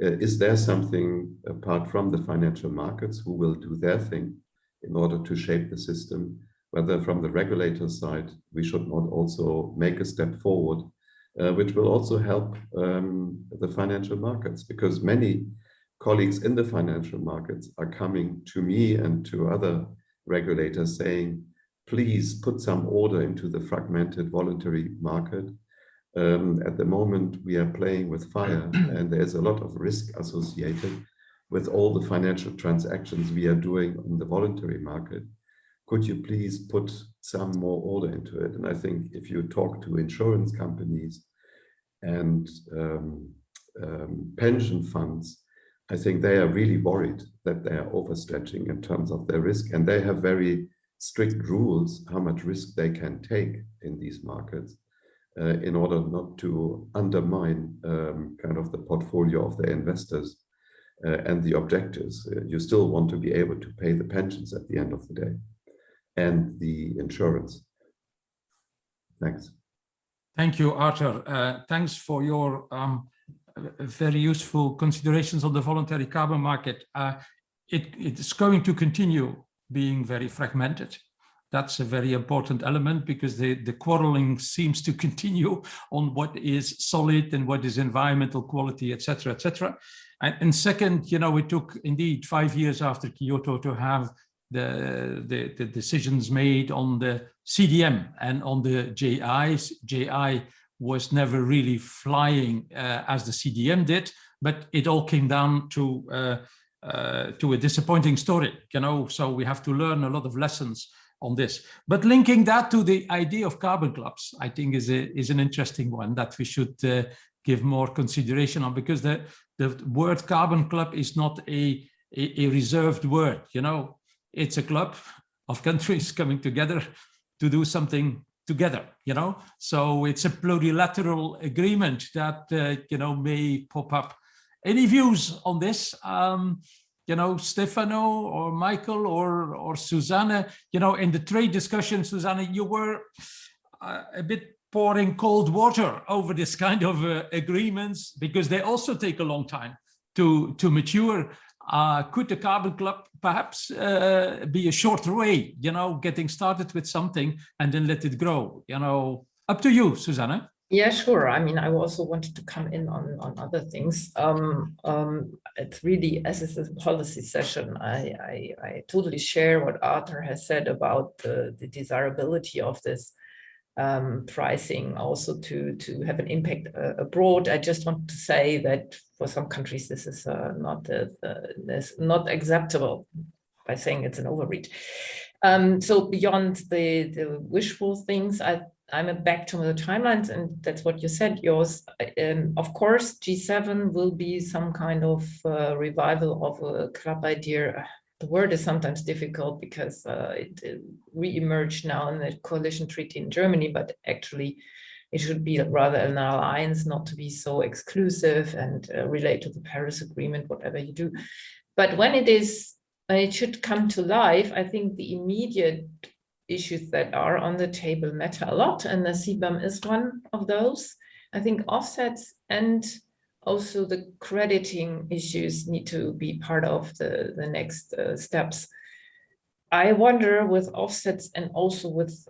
Is there something apart from the financial markets who will do their thing in order to shape the system? Whether from the regulator side, we should not also make a step forward, which will also help the financial markets, because many colleagues in the financial markets are coming to me and to other regulators saying, please put some order into the fragmented voluntary market. At the moment, we are playing with fire, and there's a lot of risk associated with all the financial transactions we are doing in the voluntary market. Could you please put some more order into it? And I think if you talk to insurance companies and pension funds, I think they are really worried that they are overstretching in terms of their risk, and they have very strict rules how much risk they can take in these markets in order not to undermine kind of the portfolio of their investors and the objectives. You still want to be able to pay the pensions at the end of the day and the insurance. Thanks. Thank you, Artur. Thanks for your very useful considerations on the voluntary carbon market. It's going to continue being very fragmented. That's a very important element, because the quarreling seems to continue on what is solid and what is environmental quality, etc., etc. And second, you know, it took indeed 5 years after Kyoto to have the decisions made on the CDM and on the JIs. JI was never really flying as the CDM did, but it all came down to a disappointing story, you know, so we have to learn a lot of lessons on this. But linking that to the idea of carbon clubs, I think is an interesting one that we should give more consideration on, because the word carbon club is not a reserved word, you know. It's a club of countries coming together to do something together, you know. So it's a plurilateral agreement that, you know, may pop up. Any views on this? You know, Stefano or Michael or Susanne, you know, in the trade discussion, Susanne, you were a bit pouring cold water over this kind of agreements, because they also take a long time to mature. Could the carbon club perhaps be a shorter way, you know, getting started with something and then let it grow, you know? Up to you, Susanne. Yeah, sure. I mean, I also wanted to come in on other things. It's really, as it's a policy session, I totally share what Artur has said about the desirability of this pricing, also to have an impact abroad. I just want to say that for some countries this is not acceptable, by saying it's an overreach. So beyond the wishful things, I I'm back to the timelines, and that's what you said, Jos. Of course, G7 will be some kind of revival of a club idea. The word is sometimes difficult because it re-emerged now in the coalition treaty in Germany, but actually it should be rather an alliance, not to be so exclusive and relate to the Paris Agreement, whatever you do. But when it should come to life, I think the immediate issues that are on the table matter a lot, and the CBAM is one of those. I think offsets and also the crediting issues need to be part of the next steps. I wonder with offsets and also with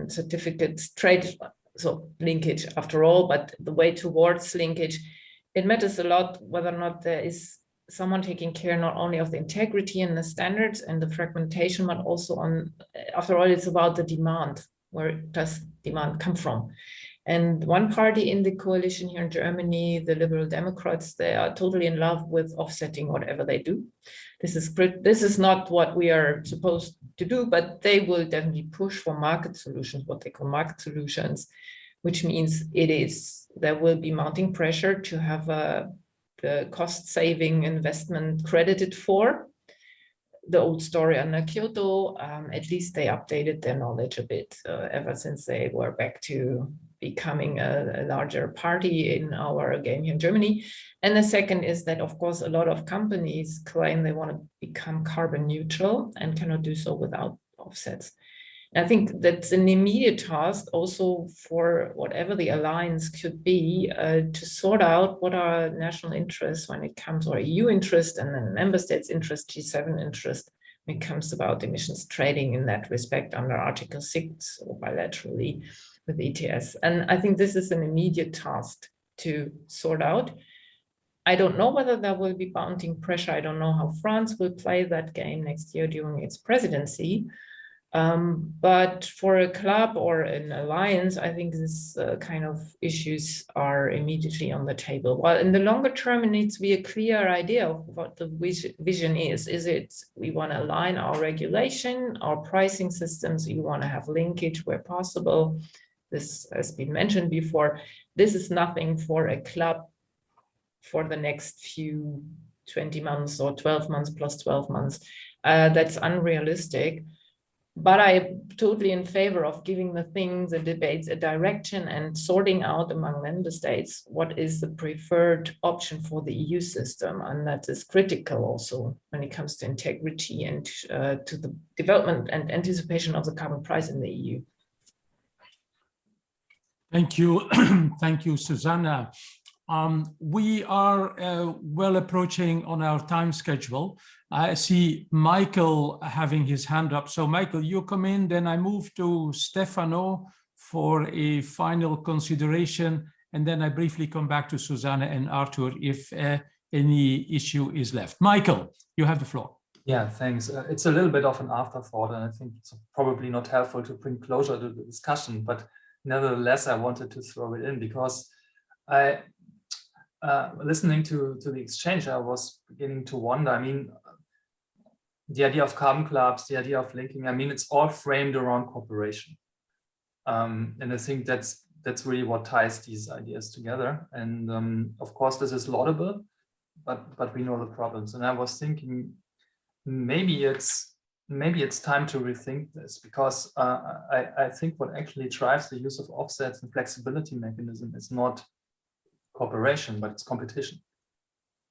certificates, trade, so linkage after all, but the way towards linkage, it matters a lot whether or not there is someone taking care not only of the integrity and the standards and the fragmentation, but also on, after all, it's about the demand. Where does demand come from? And one party in the coalition here in Germany, the Liberal Democrats, they are totally in love with offsetting whatever they do. This is not what we are supposed to do, but they will definitely push for market solutions, what they call market solutions, which means there will be mounting pressure to have the cost-saving investment credited for. The old story under Kyoto, at least they updated their knowledge a bit ever since they were back to becoming a larger party in our game here in Germany. And the second is that, of course, a lot of companies claim they want to become carbon neutral and cannot do so without offsets. I think that's an immediate task also for whatever the alliance could be to sort out what are national interests when it comes, or EU interest and then member states interest, G7 interest, when it comes about emissions trading in that respect under Article 6 or bilaterally with ETS. And I think this is an immediate task to sort out. I don't know whether there will be mounting pressure. I don't know how France will play that game next year during its presidency. But for a club or an alliance, I think this kind of issues are immediately on the table. While in the longer term, it needs to be a clear idea of what the vision is. Is it we want to align our regulation, our pricing systems, you want to have linkage where possible. This has been mentioned before. This is nothing for a club for the next few 20 months or 12 months plus 12 months. That's unrealistic. But I'm totally in favor of giving the debates a direction and sorting out among member states what is the preferred option for the EU system. And that is critical also when it comes to integrity and to the development and anticipation of the carbon price in the EU. Thank you. Thank you, Susanne. We are well approaching on our time schedule. I see Michael having his hand up. So Michael, you come in, then I move to Stefano for a final consideration, and then I briefly come back to Susanne and Artur if any issue is left. Michael, you have the floor. Yeah, thanks. It's a little bit of an afterthought, and I think it's probably not helpful to bring closure to the discussion, but nevertheless, I wanted to throw it in because listening to the exchange, I was beginning to wonder, I mean, the idea of carbon clubs, the idea of linking, I mean, it's all framed around cooperation. And I think that's really what ties these ideas together. And of course, this is laudable, but we know the problems. And I was thinking, maybe it's time to rethink this, because I think what actually drives the use of offsets and flexibility mechanism is not cooperation, but it's competition.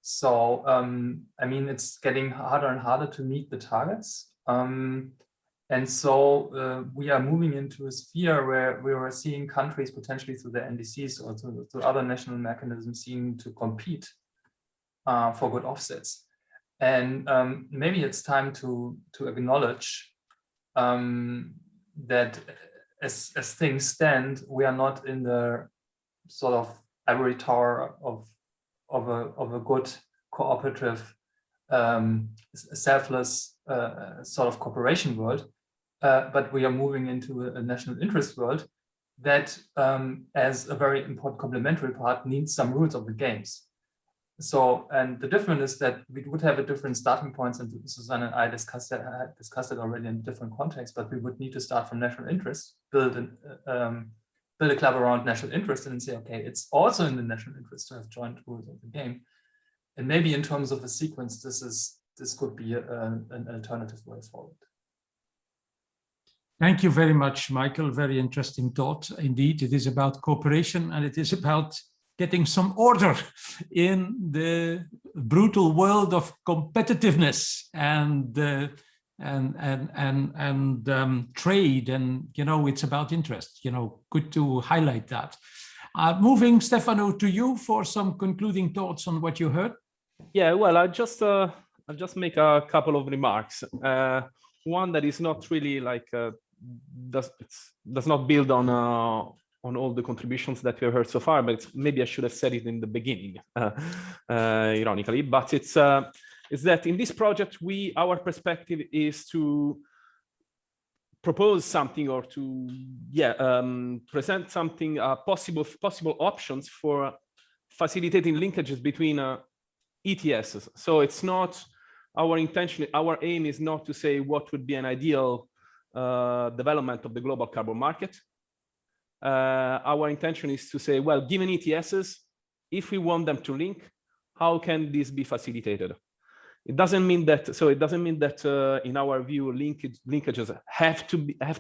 So, I mean, it's getting harder and harder to meet the targets. And so we are moving into a sphere where we are seeing countries potentially through the NDCs or through other national mechanisms seeing to compete for good offsets. And maybe it's time to acknowledge that as things stand, we are not in the sort of ivory tower of a good cooperative, selfless sort of cooperation world, but we are moving into a national interest world that, as a very important complementary part, needs some rules of the games. So, and the difference is that we would have a different starting points, and Susanne and I discussed it already in different contexts, but we would need to start from national interest, build a club around national interest, and then say, okay, it's also in the national interest to have joint rules of the game. And maybe in terms of the sequence, this could be an alternative way forward. Thank you very much, Michael. Very interesting thought. Indeed, it is about cooperation, and it is about getting some order in the brutal world of competitiveness and trade. And, you know, it's about interest. You know, good to highlight that. Moving, Stefano, to you for some concluding thoughts on what you heard. Yeah, well, I'll just make a couple of remarks. One that is not really like does not build on all the contributions that we have heard so far, but maybe I should have said it in the beginning, ironically. But it's that in this project, our perspective is to propose something, or to present something, possible options for facilitating linkages between ETSs. So it's not our intention. Our aim is not to say what would be an ideal development of the global carbon market. Our intention is to say, well, given ETSs, if we want them to link, how can this be facilitated? It doesn't mean that. So it doesn't mean that, in our view, linkages have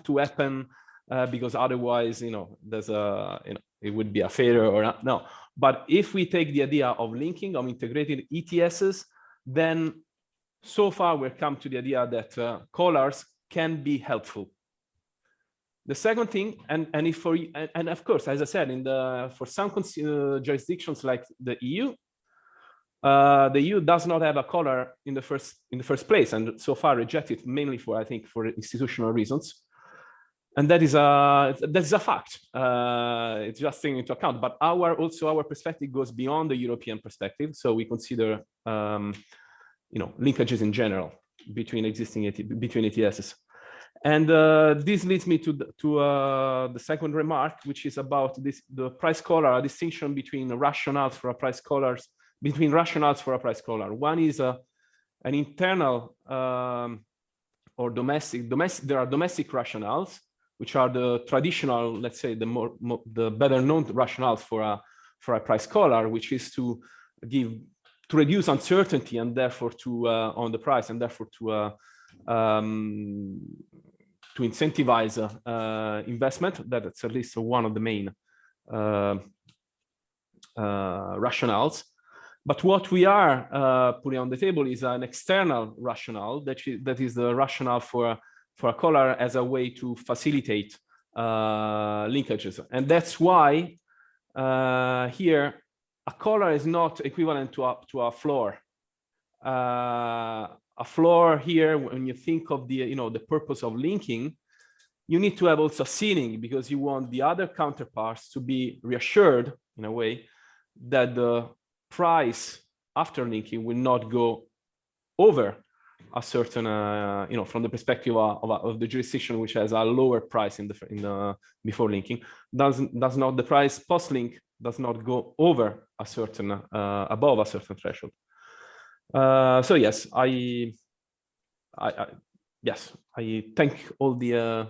to happen because otherwise, there's it would be a failure or not. No. But if we take the idea of linking, of integrated ETSs, then so far we've come to the idea that collars can be helpful. The second thing, and of course, as I said, for some jurisdictions like the EU does not have a collar in the first place, and so far rejected mainly for institutional reasons, and that is a fact. It's just taking into account. But our perspective goes beyond the European perspective, so we consider linkages in general between ETSs. And this leads me to the second remark, which is about the price collar, a distinction between rationales for a price collar. One is an internal or domestic. There are domestic rationales, which are the traditional, let's say, the better known rationales for a price collar, which is to reduce uncertainty and therefore on the price, and therefore to incentivize investment. That's at least one of the main rationales. But what we are putting on the table is an external rationale, that is the rationale for a collar as a way to facilitate linkages. And that's why here a collar is not equivalent to a floor. A floor here, when you think of the purpose of linking, you need to have also a ceiling, because you want the other counterparts to be reassured in a way that the price after linking will not go over a certain, from the perspective of the jurisdiction which has a lower price in the before linking, the price post link does not go over a certain above a certain threshold. So yes, I thank all the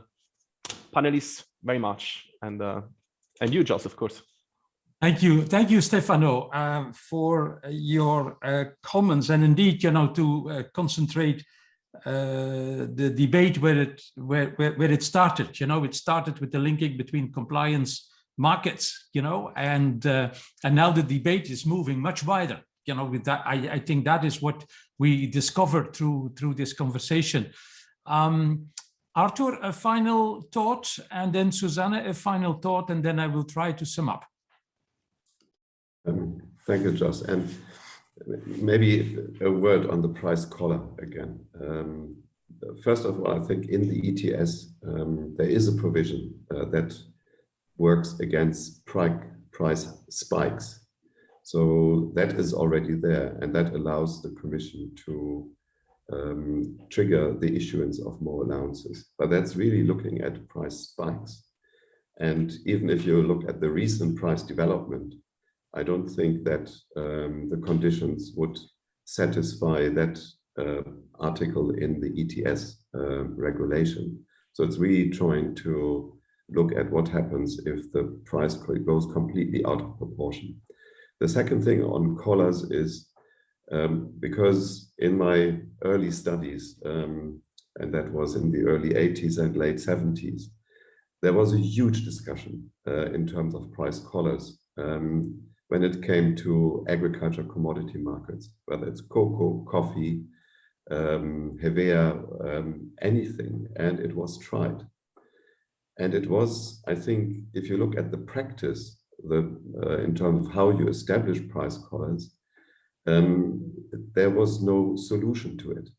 panelists very much, and you, Jos, of course. Thank you, Stefano, for your comments, and indeed, to concentrate the debate where it started. It started with the linking between compliance markets, and now the debate is moving much wider. With that, I think that is what we discovered through this conversation. Artur, a final thought, and then Susanne, a final thought, and then I will try to sum up. Thank you, Jos. And maybe a word on the price collar again. First of all, I think in the ETS, there is a provision that works against price spikes. So that is already there, and that allows the Commission to trigger the issuance of more allowances. But that's really looking at price spikes. And even if you look at the recent price development, I don't think that the conditions would satisfy that article in the ETS regulation. So it's really trying to look at what happens if the price goes completely out of proportion. The second thing on collars is because in my early studies, and that was in the early 80s and late 70s, there was a huge discussion in terms of price collars when it came to agriculture commodity markets, whether it's cocoa, coffee, Hevea, anything, and it was tried. And it was, I think, if you look at the practice, in terms of how you establish price collars, there was no solution to it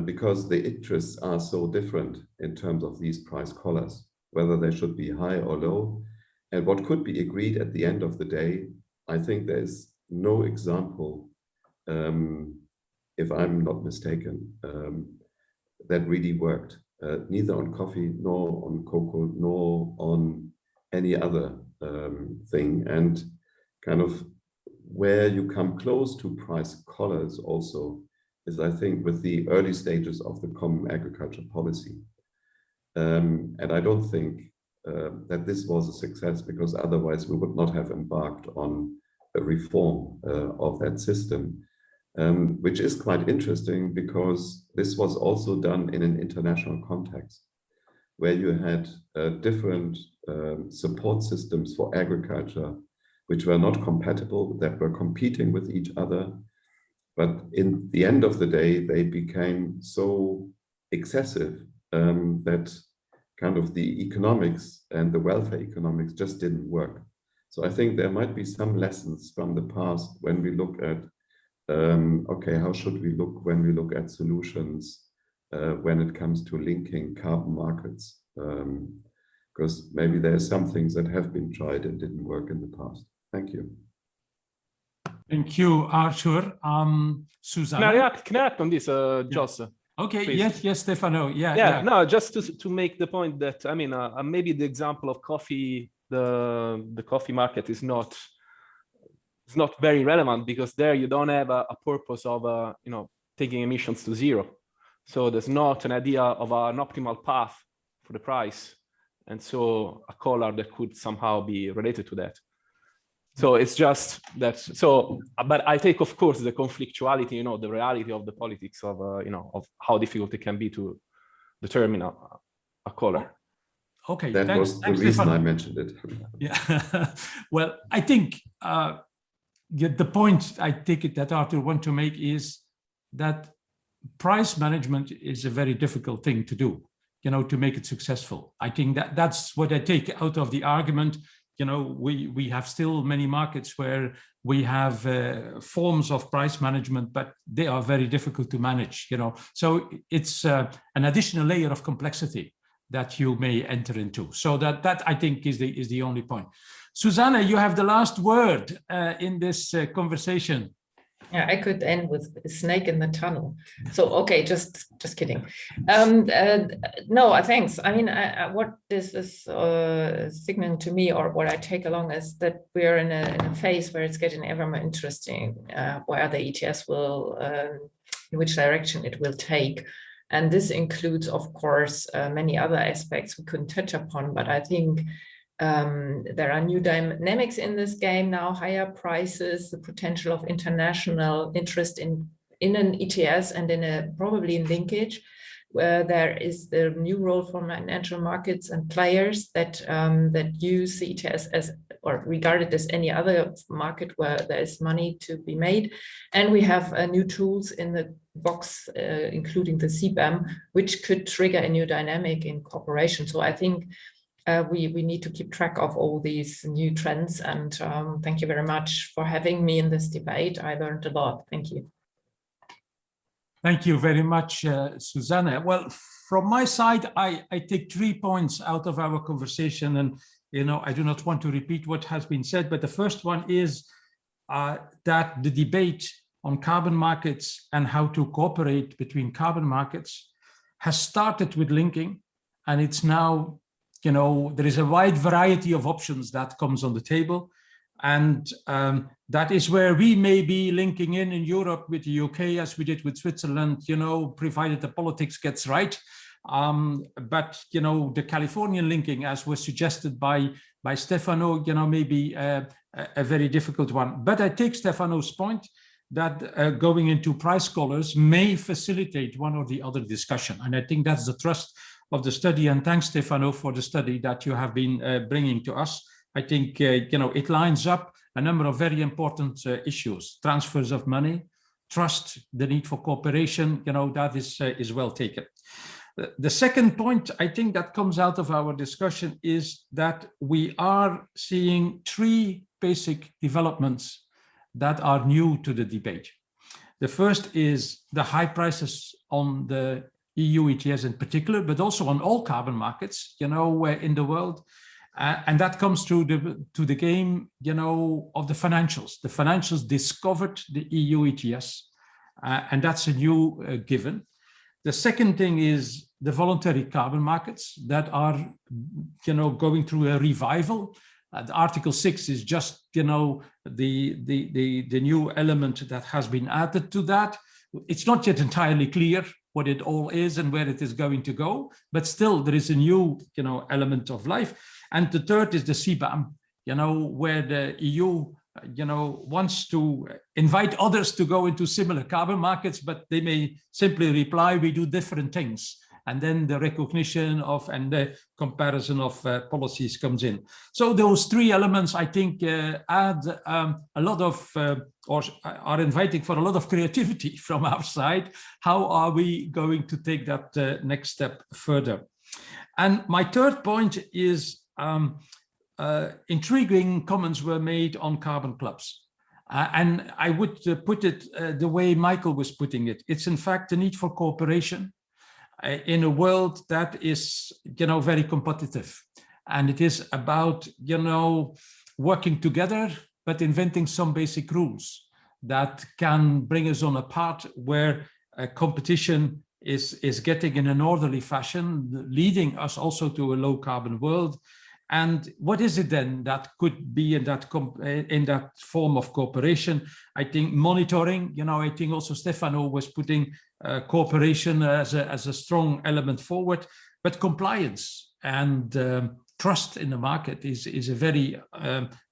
because the interests are so different in terms of these price collars, whether they should be high or low. And what could be agreed at the end of the day, I think there is no example, if I'm not mistaken, that really worked. Neither on coffee, nor on cocoa, nor on any other thing. And kind of where you come close to price collars also is, I think, with the early stages of the common agriculture policy. And I don't think that this was a success, because otherwise we would not have embarked on a reform of that system. Which is quite interesting, because this was also done in an international context, where you had different support systems for agriculture, which were not compatible, that were competing with each other. But in the end of the day, they became so excessive that kind of the economics and the welfare economics just didn't work. So I think there might be some lessons from the past when we look at okay, how should we look when we look at solutions when it comes to linking carbon markets? Because maybe there are some things that have been tried and didn't work in the past. Thank you. Thank you, Artur. Susanne? Can I react on this, Jos? Okay, Please. yes, Stefano. Yeah. No, just to make the point that, I mean, maybe the example of coffee, the coffee market is not, it's not very relevant, because there you don't have a purpose of taking emissions to zero. So there's not an idea of an optimal path for the price, and so a collar that could somehow be related to that. So it's just that. So, but I take, of course, the conflictuality, the reality of the politics of of how difficult it can be to determine a collar. Okay, that was the reason I mentioned it. Yeah. Well, I think. The point I take it that Artur wants to make is that price management is a very difficult thing to do, to make it successful. I think that's what I take out of the argument. We have still many markets where we have forms of price management, but they are very difficult to manage, So it's an additional layer of complexity that you may enter into. So that I think is the only point. Susanne, you have the last word in this conversation. Yeah, I could end with a snake in the tunnel. So, okay, just kidding. No, thanks. I mean, what this is signaling to me, or what I take along, is that we're in a phase where it's getting ever more interesting, where the ETS will, in which direction it will take. And this includes, of course, many other aspects we couldn't touch upon, but I think there are new dynamics in this game now, higher prices, the potential of international interest in an ETS and probably in linkage, where there is the new role for financial markets and players that use the ETS as, or regard it as any other market where there is money to be made. And we have new tools in the box, including the CBAM, which could trigger a new dynamic in cooperation. So I think we need to keep track of all these new trends. And thank you very much for having me in this debate. I learned a lot. Thank you. Thank you very much, Susanne. Well, from my side, I take 3 points out of our conversation, and I do not want to repeat what has been said, but the first one is that the debate on carbon markets and how to cooperate between carbon markets has started with linking, and it's now, there is a wide variety of options that comes on the table. And that is where we may be linking in Europe with the UK, as we did with Switzerland, you know, provided the politics gets right. But, you know, the Californian linking, as was suggested by Stefano, you know, may be a very difficult one. But I take Stefano's point that going into price collars may facilitate one or the other discussion. And I think that's the thrust of the study. And thanks, Stefano, for the study that you have been bringing to us. I think, you know, it lines up a number of very important issues: transfers of money, trust, the need for cooperation, you know, that is well taken. The second point, I think, that comes out of our discussion is that we are seeing three basic developments that are new to the debate. The first is the high prices on the EU ETS in particular, but also on all carbon markets, you know, in the world. And that comes through to the game, you know, of the financials. The financials discovered the EU ETS, and that's a new given. The second thing is the voluntary carbon markets that are, you know, going through a revival. Article 6 is just, you know, the new element that has been added to that. It's not yet entirely clear what it all is and where it is going to go, but still there is a new, you know, element of life. And the third is the CBAM, you know, where the EU, you know, wants to invite others to go into similar carbon markets, but they may simply reply, we do different things. And then the recognition of and the comparison of policies comes in. So those three elements, I think, add a lot of, or are inviting for a lot of creativity from our side. How are we going to take that next step further? And my third point is intriguing comments were made on carbon clubs. And I would put it the way Michael was putting it. It's in fact the need for cooperation in a world that is, you know, very competitive. And it is about, you know, working together, but inventing some basic rules that can bring us on a path where competition is getting in an orderly fashion, leading us also to a low carbon world. And what is it then that could be in that form of cooperation? I think monitoring, you know, I think also Stefano was putting cooperation as a strong element forward, but compliance and trust in the market is a very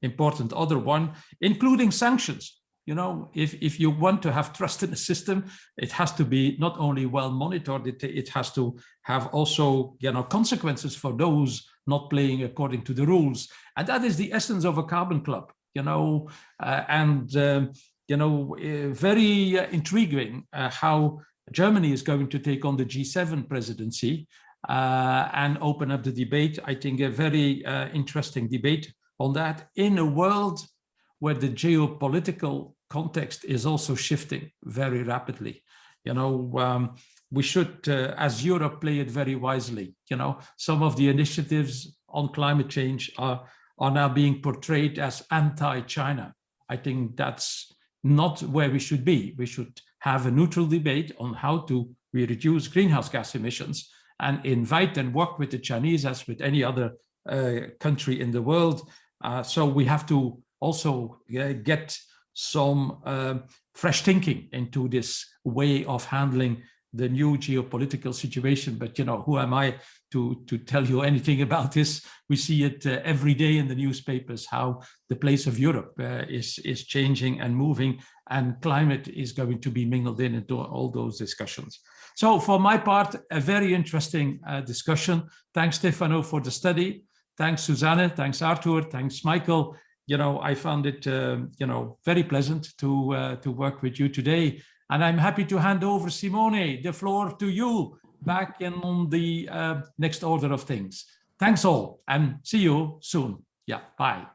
important other one, including sanctions. You know, if you want to have trust in the system, it has to be not only well monitored, it has to have also, you know, consequences for those not playing according to the rules. And that is the essence of a carbon club, you know, you know, very intriguing how Germany is going to take on the G7 presidency and open up the debate. I think a very interesting debate on that in a world where the geopolitical context is also shifting very rapidly. You know, we should, as Europe, play it very wisely. You know, some of the initiatives on climate change are now being portrayed as anti-China. I think that's not where we should be. We should have a neutral debate on how to reduce greenhouse gas emissions and invite and work with the Chinese as with any other country in the world. So we have to also get some fresh thinking into this way of handling the new geopolitical situation. But, you know, who am I to tell you anything about this? We see it every day in the newspapers, how the place of Europe is changing and moving, and climate is going to be mingled into all those discussions. So for my part, a very interesting discussion. Thanks, Stefano, for the study. Thanks, Susanne. Thanks, Artur. Thanks, Michael. You know, I found it, you know, very pleasant to work with you today. And I'm happy to hand over, Simone, the floor to you back in on the next order of things. Thanks all, and see you soon. Yeah, bye.